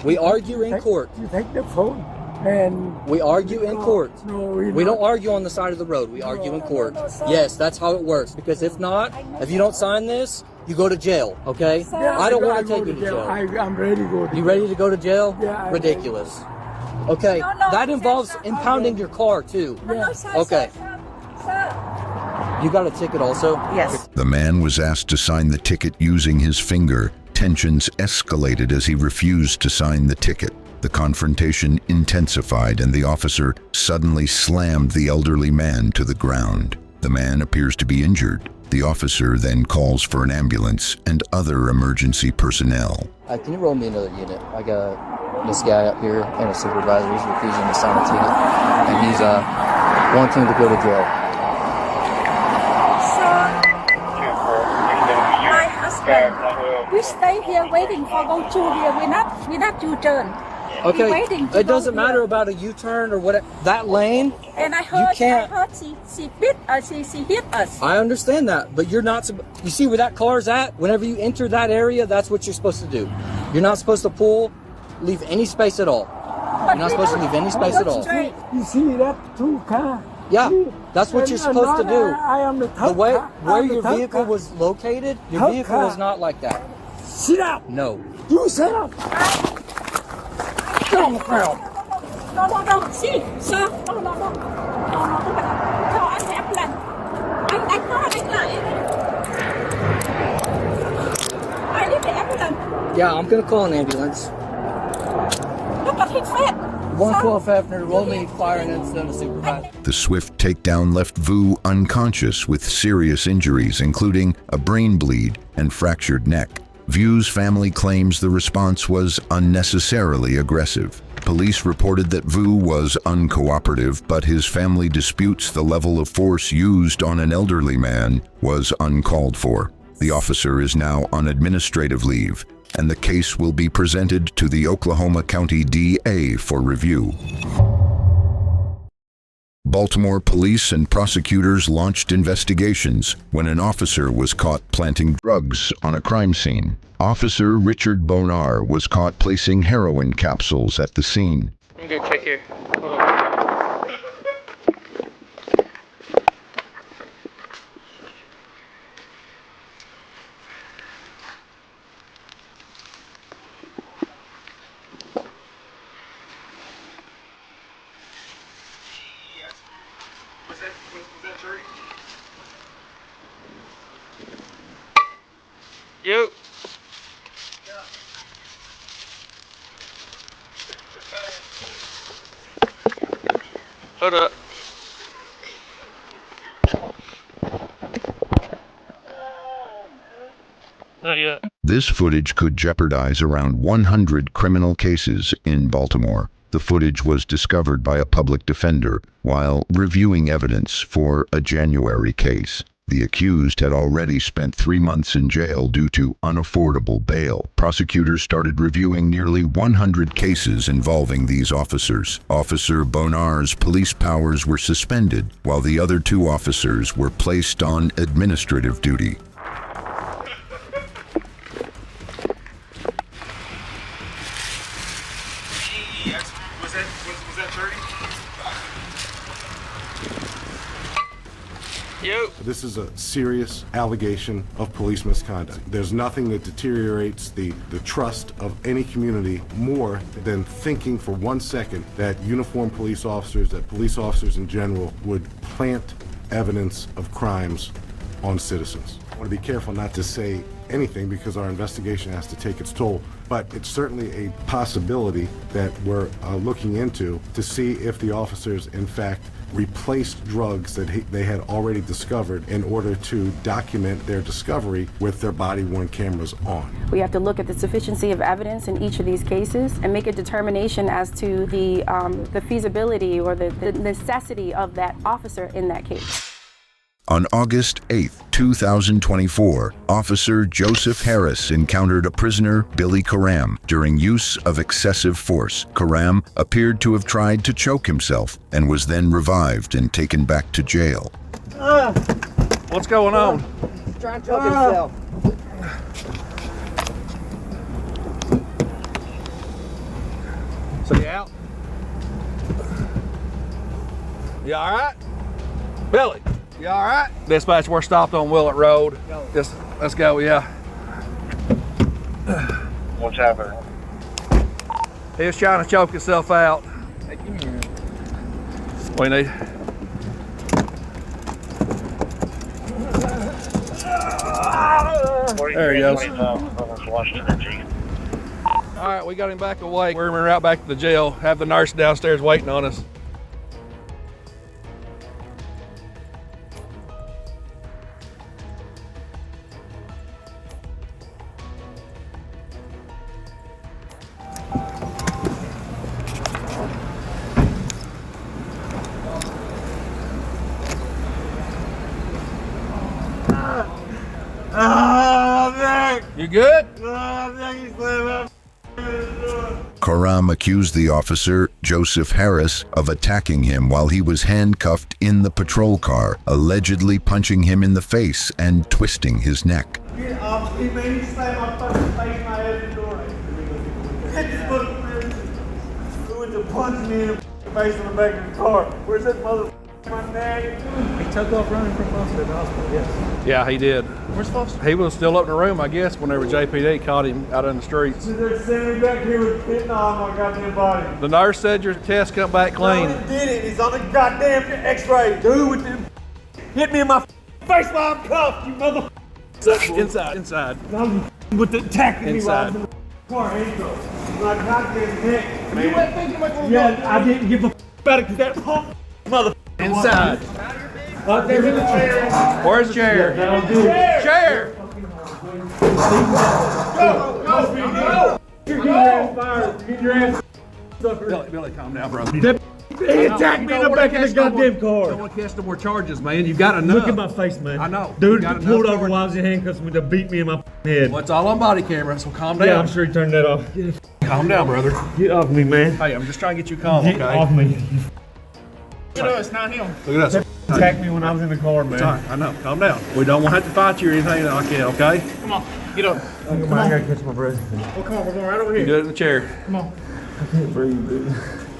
We argue in court. You take the phone and... We argue in court. No, we don't argue on the side of the road. We argue in court. Yes, that's how it works. Because if not, if you don't sign this, you go to jail, okay? Yeah, I don't want to take you to jail. I'm ready to go to jail. You ready to go to jail? Yeah. Ridiculous. Okay, that involves impounding your car, too. Okay. You got a ticket also? Yes. The man was asked to sign the ticket using his finger. Tensions escalated as he refused to sign the ticket. The confrontation intensified and the officer suddenly slammed the elderly man to the ground. The man appears to be injured. The officer then calls for an ambulance and other emergency personnel. Can you roll me another unit? I got this guy up here and a supervisor. He's refusing to sign a ticket. And he's wanting to go to jail. We stay here waiting for go through here. We're not U-turn. Okay, it doesn't matter about a U-turn or whatever. That lane, and I heard she hit us. I understand that, but you're not. You see where that car's at? Whenever you enter that area, that's what you're supposed to do. You're not supposed to leave any space at all. You're not supposed to leave any space at all. You see that two car? Yeah, that's what you're supposed to do. I am the top way car. where your vehicle was located, your vehicle is not like that. Sit up. No. You sit up. Get on the ground. No. See, sir. No. Call an ambulance. I need the ambulance. Yeah, I'm gonna call an ambulance. Look at his face. 112 Hefner, roll me fire and incident supervisor. The swift takedown left Vu unconscious with serious injuries, including a brain bleed and fractured neck. Vu's family claims the response was unnecessarily aggressive. Police reported that Vu was uncooperative, but his family disputes the level of force used on an elderly man was uncalled for. The officer is now on administrative leave, and the case will be presented to the Oklahoma County DA for review. Baltimore police and prosecutors launched investigations when an officer was caught planting drugs on a crime scene. Officer Richard Bonar was caught placing heroin capsules at the scene. I'm gonna check here. Hold on. You. Hold up. Not yet. This footage could jeopardize around 100 criminal cases in Baltimore. The footage was discovered by a public defender while reviewing evidence for a January case. The accused had already spent 3 months in jail due to unaffordable bail. Prosecutors started reviewing nearly 100 cases involving these officers. Officer Bonar's police powers were suspended, while the other 2 officers were placed on administrative duty. This is a serious allegation of police misconduct. There's nothing that deteriorates the trust of any community more than thinking for 1 second that uniformed police officers, that police officers in general, would plant evidence of crimes on citizens. I want to be careful not to say anything because our investigation has to take its toll, but it's certainly a possibility that we're looking into to see if the officers, in fact, replaced drugs that they had already discovered in order to document their discovery with their body-worn cameras on. We have to look at the sufficiency of evidence in each of these cases and make a determination as to the feasibility or the necessity of that officer in that case. On August 8, 2024, Officer Joseph Harris encountered a prisoner, Billy Karam, during use of excessive force. Karam appeared to have tried to choke himself and was then revived and taken back to jail. What's going on? He's trying to choke himself. So you out? You all right? Billy, you all right? Dispatch, we're stopped on Willett Road. Just, let's go, yeah. What's happening? He was trying to choke himself out. Hey, give me your... We need... There he goes. All right, we got him back awake. We're out back to the jail. Have the nurse downstairs waiting on us. You good? Karam accused the officer, Joseph Harris, of attacking him while he was handcuffed in the patrol car, allegedly punching him in the face and twisting his neck. Get off me, man. You slammed my fucking face, my head in the door. Get this fucking man. Who went to punch me in the face in the back of the car? Where's that mother? My neck. He took off running from Foster to the hospital, yes. Yeah, he did. Where's Foster? He was still up in the room, I guess, whenever JPD caught him out in the streets. They're sending me back here with fentanyl on my goddamn body. The nurse said your test come back clean. No, he didn't. He's on the goddamn x-ray. Dude with them hit me in my face while I'm cuffed, you mother. Inside. With the attacking me while I was in Inside. the car, handcuffs. My goddamn neck. You went thinking much more. Yeah, I didn't give a about it because that punk mother. Inside. There's in the chair. Where's the chair? Chair! Go! Get your ass fired. Get your ass sucker. Billy, calm down, bro. He attacked me in the back of the goddamn car. Don't want to catch no more charges, man. You got enough. Look at my face, man. I know. Dude You got pulled enough over while I was in handcuffs with to beat me in my head. Well, it's all on body camera, so calm down. Yeah, I'm sure he turned that off. Calm down, brother. Get off me, man. Hey, I'm just trying to get you calm, Get okay? off me. Look at us, not him. Look at us. Attacked me when I was in the car, man. It's all right, I know. Calm down. We don't want to have to fight you or anything like that, okay? Come on, get up. Come on, I gotta catch my breath. Well, come on, we're going right over here. You do it in the chair. Come on. I can't breathe, dude.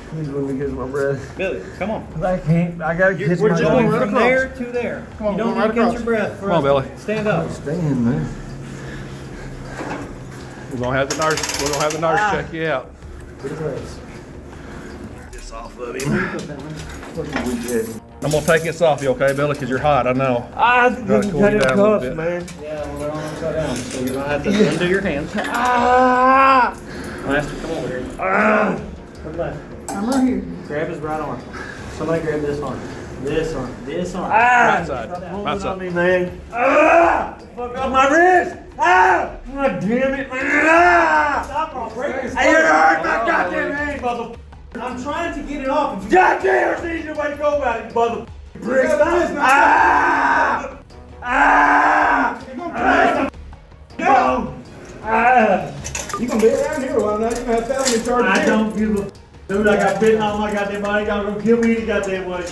Please let me catch my breath. Billy, come on. I can't. I gotta catch my breath. We're just going from there to there. Come on, you don't right need to catch across. your breath. Come on, Billy. Stand up. Stand, man. We're gonna have the nurse. We're gonna have the nurse check you out. This off of him. I'm gonna take this off you, okay, Billy? Because you're hot. I know. I Gotta got cool you him down a little cuffs, bit. man. Yeah, well, they're on upside down, so you're gonna have to undo your hands. Master, come over here. Come back. I'm right here. Grab his right arm. Somebody grab this arm. This arm. This arm. Right side. Stop Right pulling on side. me, man. Fuck up my wrist. God damn it, man. Stop or I'll break this. Hey, you hurt my goddamn hand, mother. I'm trying to get it off. Goddamn, there's an easier way to go about it, mother. Bricks. No. You gonna be around here a while now. You gonna have felony charges. I don't give a dude. I got bitten on my goddamn body. Y'all gonna kill me any goddamn way.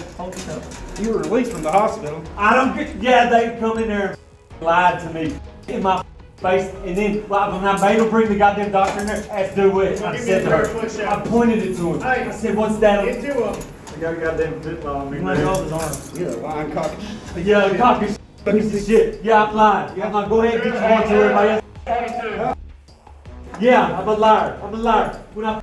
You were released from the hospital. I don't get. Yeah, they come in there and lied to me in my face, and then when I made them bring the goddamn doctor in there, asked to do it. I said to her, I pointed it to him. I said, "What's that?" Get to him. I got a goddamn fentanyl on me. You might off his arm. You're a lying cock. Yeah, the cocky piece of shit. Yeah, I'm lying. Yeah, I'm lying. Go ahead and get your one to everybody else. Yeah, I'm a liar. I'm a liar. When I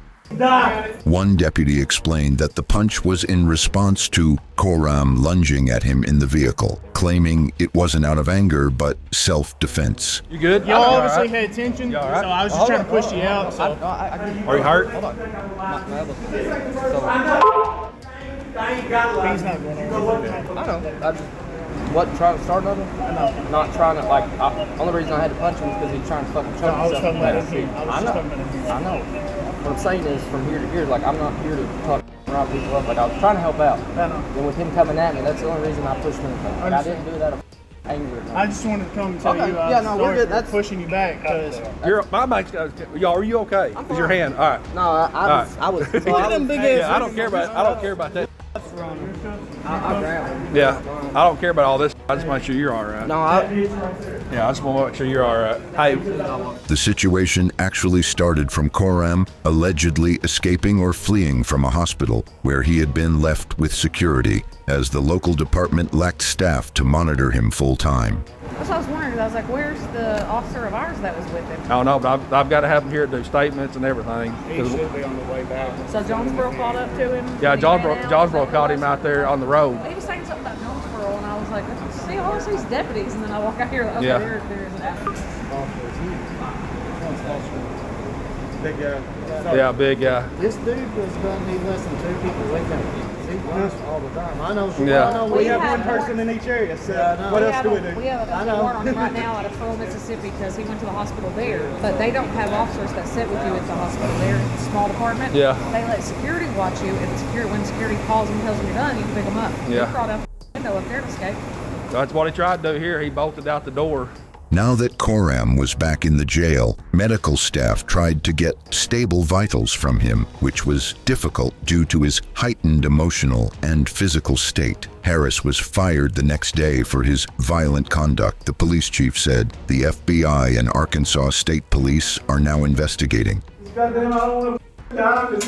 One deputy explained that the punch was in response to Khorram lunging at him in the vehicle, claiming it wasn't out of anger but self-defense. You good? Y'all obviously had attention, so I was just trying to push you out. So. Are you hurt? Hold on. He's not going over. I know. I just wasn't trying to start nothing. Not trying to, like, only reason I had to punch him was because he was trying to fucking choke I was himself. talking about him. I know. What I'm saying is, from here to here, like, I'm not here to fuck around people up. Like, I was trying to help out. And with him coming at me, that's the only reason I pushed him. Like, I didn't do that out of anger. I just wanted to come and tell you we're good. That's pushing you back because My mic's y'all. Are you okay? Is your hand all right? No, I was. I don't care about that. I grabbed. Yeah, I don't care about all this. I just want to make sure you're all right. No, I just want to make sure you're all right. Hey. The situation actually started from Khorram allegedly escaping or fleeing from a hospital where he had been left with security, as the local department lacked staff to monitor him full-time. That's what I was wondering. I was like, where's the officer of ours that was with him? I don't know, but I've got to have him here to do statements and everything. he should be on the way back. So Jonesboro called up to him? Yeah, Jonesboro caught him out there on the road. He was saying something about Jonesboro, and I was like, see all these deputies, and then I walk out here, okay, Yeah. there is that. Big guy. Yeah, big guy. This dude was done need less than 2 people. They can see us all the time. I know. Yeah. I know. We have one person in each area. So what else do we do? We have a warrant on him right now out of Pearl, Mississippi, because he went to the hospital there. But they don't have officers that sit with you at the hospital there. It's a small department. Yeah. They let security watch you, and when security calls and tells them you're done, you can pick them up. Yeah. He crawled out the window up there and escaped. That's what he tried to do here. He bolted out the door. Now that Khorram was back in the jail, medical staff tried to get stable vitals from him, which was difficult due to his heightened emotional and physical state. Harris was fired the next day for his violent conduct, the police chief said. The FBI and Arkansas State Police are now investigating. Goddamn, I don't want to die. We're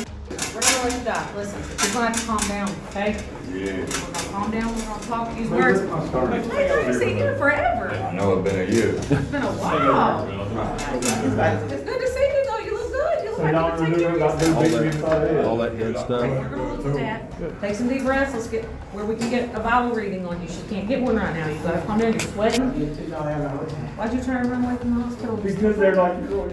gonna let you die. Listen, you're gonna have to calm down, okay? Yeah. We're gonna calm down. We're gonna talk. Use words. Hey, I haven't seen you in forever. I know it's been a year. It's been a while. It's good to see you, though. You look good. You look like you can take care of yourself. All that good stuff. We're gonna look at that. Take some deep breaths. Let's get where we can get a vital reading on you. She can't get one right now. You gotta calm down. You're sweating. Why'd you try to run away from the hospital? Because they're like, you're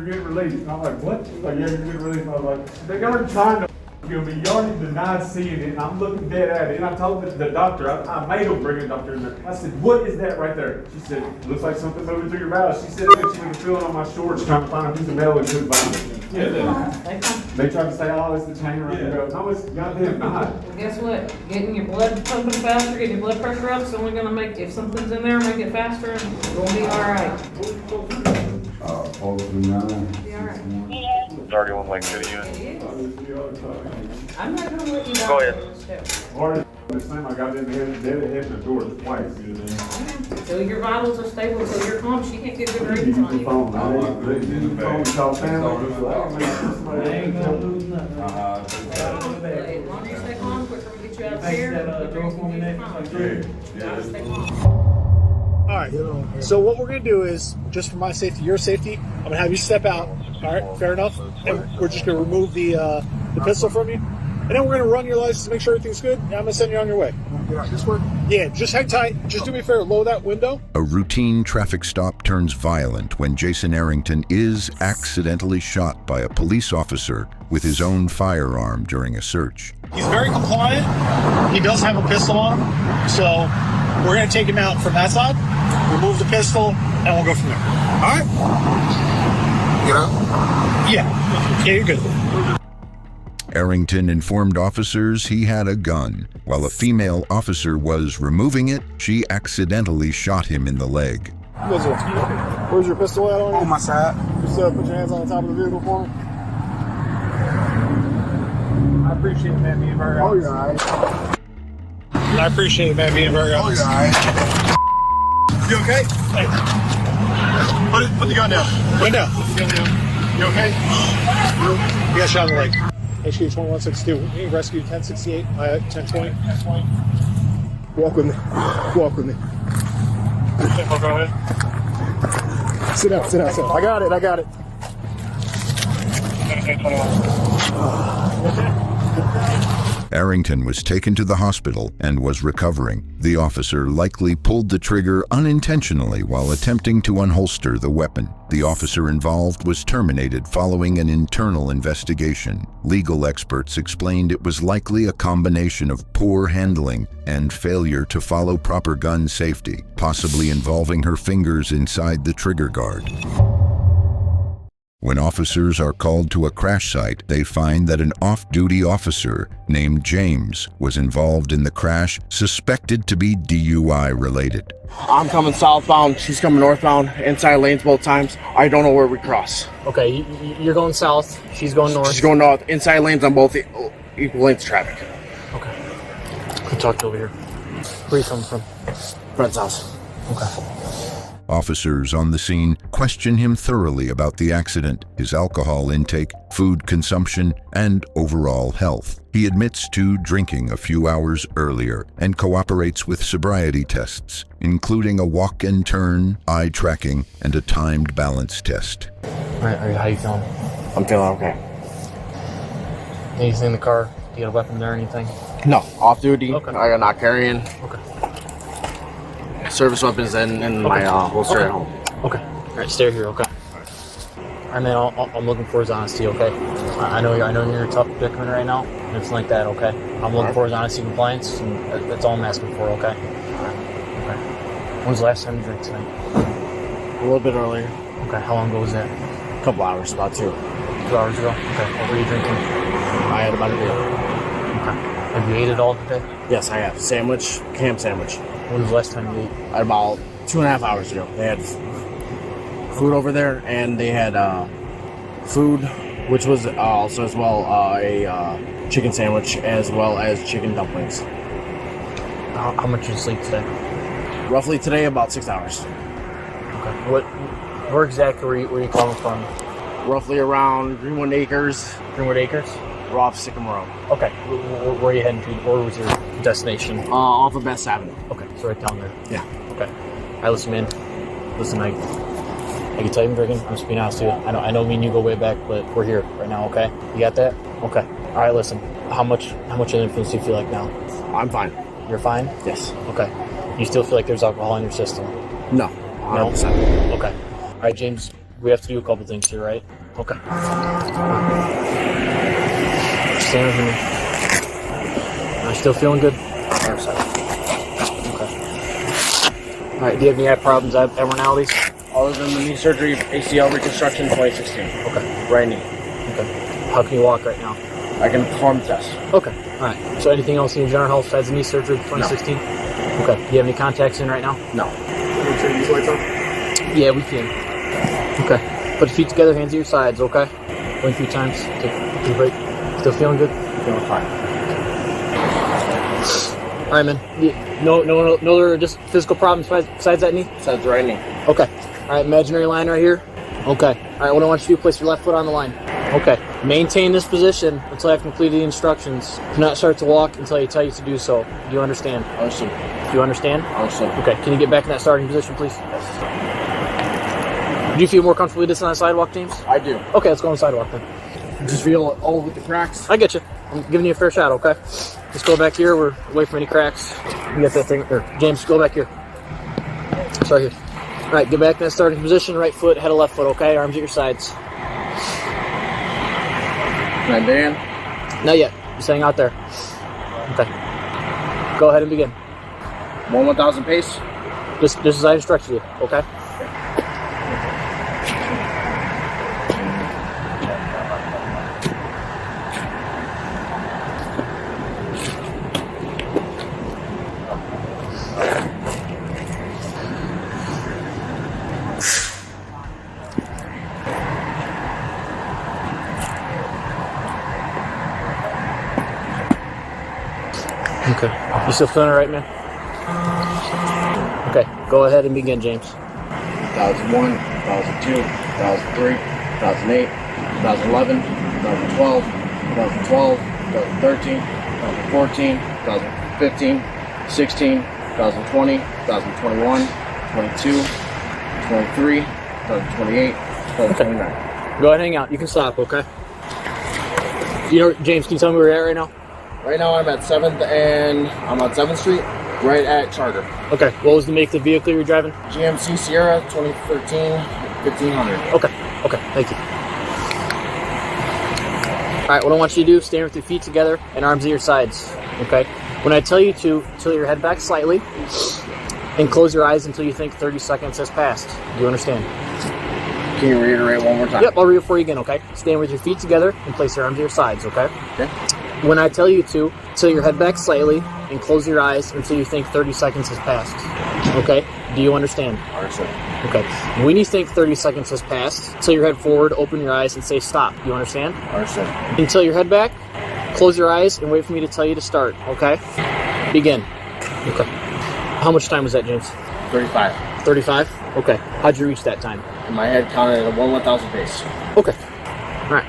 getting released. And I'm like, what? Like, yeah, you're getting released. And I was like, they got her trying to kill me. You already denied seeing it, and I'm looking dead at it. And I told the doctor, I made him bring a doctor in there. I said, what is that right there? She said, looks like something moving through your mouth. She said, she was feeling on my shorts trying to find a piece of metal and couldn't find it. Yeah, they tried to say, oh, it's the chain around your belt. No, it's goddamn not. Well, guess what? Getting your blood pumping faster, getting your blood pressure up, is only gonna make, if something's in there, make it faster, and it's gonna be all right. Be all right. 31 Lake City unit. I'm not gonna let you die. Go ahead. Or the same, I got in the head, dead ahead in the door twice. Until your vitals are stable, until you're calm, she can't get good readings on you. Phone call family. As long as you stay calm, quicker we get you out of here. Stay calm. All right. So what we're gonna do is, just for my safety, your safety, I'm gonna have you step out. All right. Fair enough. And we're just gonna remove the pistol from you, and then we're gonna run your license, make sure everything's good, and I'm gonna send you on your way. Get out this way. Yeah. Just hang tight. Just do me a favor. Lower that window. A routine traffic stop turns violent when Jason Arrington is accidentally shot by a police officer with his own firearm during a search. He's very compliant. He does have a pistol on him, so we're gonna take him out from that side, remove the pistol, and we'll go from there. All right? Get out? Yeah. Yeah, you're good. Arrington informed officers he had a gun. While a female officer was removing it, she accidentally shot him in the leg. Where's your pistol at on my side. Just put your hands on the top of the vehicle for me. I appreciate it, man, being very honest. Oh, you're all right. I appreciate it, man, being very honest. Oh, you're all right. You okay? Hey. Put the gun down. Put it down. You okay? You got shot in the leg. HQ 2162. You rescue 1068, 1020. Walk with me. Walk with me. Go ahead. Sit down. I got it. Arrington was taken to the hospital and was recovering. The officer likely pulled the trigger unintentionally while attempting to unholster the weapon. The officer involved was terminated following an internal investigation. Legal experts explained it was likely a combination of poor handling and failure to follow proper gun safety, possibly involving her fingers inside the trigger guard. When officers are called to a crash site, they find that an off-duty officer named James was involved in the crash, suspected to be DUI related. I'm coming southbound, she's coming northbound, inside lanes both times. I don't know where we cross. Okay, you're going south, she's going north. She's going north, inside lanes on both equal lanes of traffic. Okay. I'll talk to you over here. Where are you coming from? Friend's house. Okay. Officers on the scene question him thoroughly about the accident, his alcohol intake, food consumption, and overall health. He admits to drinking a few hours earlier and cooperates with sobriety tests, including a walk and turn, eye tracking, and a timed balance test. All right, how you feeling? I'm feeling okay. Anything in the car? Do you got a weapon there or anything? No, off duty. Okay. I got not carrying. Okay. Service weapons in my holster at home. Okay. All right, stay here, okay? All right, man, I'm looking for his honesty, okay? I know you're in a tough predicament right now, and it's like that, okay? I'm looking for his honesty and compliance, and that's all I'm asking for, okay? Okay. When's the last time you drank tonight? A little bit earlier. Okay, how long ago was that? A couple hours, about 2. 2 hours ago? Okay, what were you drinking? I had about a beer. Okay. Have you ate it all today? Yes, I have. Sandwich, ham sandwich. When was the last time you ate? About 2.5 hours ago. They had food over there, and they had food, which was also as well a chicken sandwich, as well as chicken dumplings. How much did you sleep today? Roughly today, about 6 hours. Okay. Where exactly were you calling from? Roughly around Greenwood Acres. Greenwood Acres? We're off Sycamore Road. Okay. Where are you heading to? Where was your destination? Off of Best Avenue. Okay, so right down there. Yeah. Okay. All right, listen, man. Listen, I can tell you've been drinking. I'm just being honest with you. I know me and you go way back, but we're here right now, okay? You got that? Okay. All right, listen. How much influence do you feel like now? I'm fine. You're fine? Yes. Okay. You still feel like there's alcohol in your system? No. 100%. No? Okay. All right, James, we have to do a couple things here, right? Okay. Stand with me. Am I still feeling good? 100%. Okay. All right, do you have any eye problems, abnormalities? Other than the knee surgery, ACL reconstruction, 2016. Okay. Right knee. Okay. How can you walk right now? I can perform the test. Okay. All right. So anything else in your general health besides the knee surgery, 2016? No. Okay. Do you have any contacts in right now? No. Can we turn these lights on? Yeah, we can. Okay. Put your feet together, hands at your sides, okay? Blink 3 times. Take a break. Still feeling good? Feeling fine. All right, man. No other just physical problems besides that knee? Besides the right knee. Okay. All right, imaginary line right here. Okay. All right, what I want you to do, place your left foot on the line. Okay. Maintain this position until I've completed the instructions. Do not start to walk until I tell you to do so. Do you understand? Understood. Do you understand? Understood. Okay. Can you get back in that starting position, please? Yes. Do you feel more comfortable with this on the sidewalk, James? I do. Okay, let's go on the sidewalk then. Just feel all with the cracks. I get you. I'm giving you a fair shot, okay? Let's go back here. We're away from any cracks. You got that thing. James, go back here. Sorry here. All right, get back in that starting position. Right foot, head of left foot, okay? Arms at your sides. Can I Dan? Not yet. Just hang out there. Okay. Go ahead and begin. 1,000 pace? Just as I instructed you, okay? Okay. You still feeling it right, man? Okay. Go ahead and begin, James. 2001, 2002, 2003, 2008, 2011, 2012, 2012, 2013, 2014, 2015, 16, 2020, 2021, 22, 23, 2028, 2029. Go ahead and hang out. You can stop, okay? You know, James, can you tell me where you're at right now? Right now I'm at 7th and I'm on 7th Street, right at Charter. Okay. What was the make of the vehicle you were driving? GMC Sierra 2013 1500. Okay. Okay. Thank you. All right. What I want you to do is stand with your feet together and arms at your sides. Okay. When I tell you to tilt your head back slightly and close your eyes until you think 30 seconds has passed. Do you understand? Can you reiterate one more time? Yep, I'll read it for you again, okay? Stand with your feet together and place your arms at your sides, okay? Okay. When I tell you to, tilt your head back slightly and close your eyes until you think 30 seconds has passed. Okay? Do you understand? Understood. Okay. When you think 30 seconds has passed, tilt your head forward, open your eyes, and say stop. Do you understand? Understood. And tilt your head back, close your eyes, and wait for me to tell you to start, okay? Begin. Okay. How much time was that, James? 35. 35? Okay. How'd you reach that time? In my head counted at a 1/1000 pace. Okay. All right.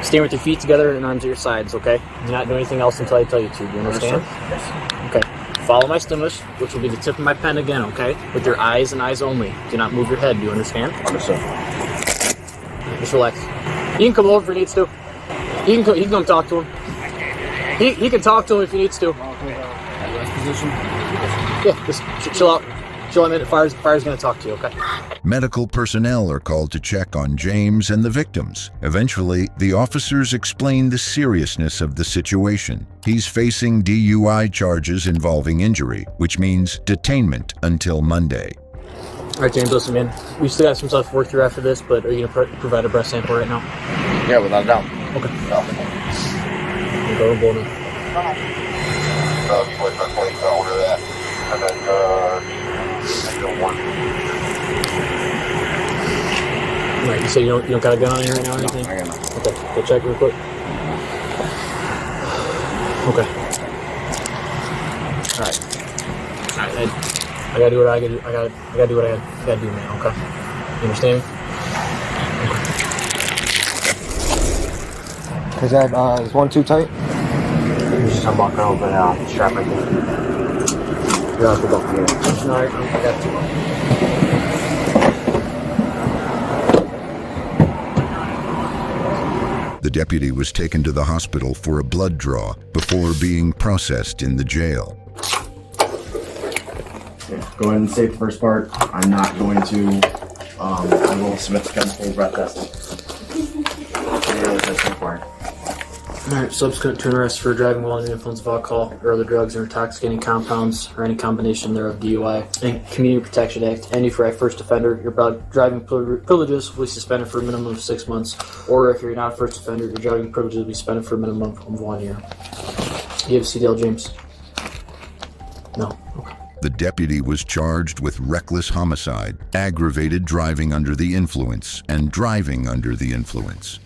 Stand with your feet together and arms at your sides, okay? Do not do anything else until I tell you to. Do you understand? Yes. Okay. Follow my stimulus, which will be the tip of my pen again, okay? With your eyes and eyes only. Do not move your head. Do you understand? Understood. Just relax. You can come over if he needs to. You can come talk to him. He can talk to him if he needs to. Position. Yeah, just chill out. Chill out a minute. Fire's going to talk to you, okay? Medical personnel are called to check on James and the victims. Eventually, the officers explain the seriousness of the situation. He's facing DUI charges involving injury, which means detainment until Monday. All right, James, listen, man. We still got some stuff to work through after this, but are you going to provide a breath sample right now? Yeah, without a doubt. Okay. Go and blow me. Order that. And then, Right, you say you don't got a gun on you right now or anything? I got nothing. Okay, go check real quick. Okay. Alright. I gotta do what I gotta do. I gotta do what I gotta do, man, okay? You understand me? Is that, is one too tight? You just unlock it over and strap right there. You're off the belt. Yeah. Alright, I got two. The deputy was taken to the hospital for a blood draw before being processed in the jail. Yeah, go ahead and save the first part. I'm not going to, I will submit to chemical breath testing. Alright, subsequent to an arrest for driving while under the influence of alcohol or other drugs or intoxicating compounds or any combination thereof, DUI, and Community Protection Act, and if you're a first offender, your driving privileges will be suspended for a minimum of 6 months, or if you're not a first offender, your driving privileges will be suspended for a minimum of 1 year. Do you have a CDL, James? No. Okay. The deputy was charged with reckless homicide, aggravated driving under the influence, and driving under the influence.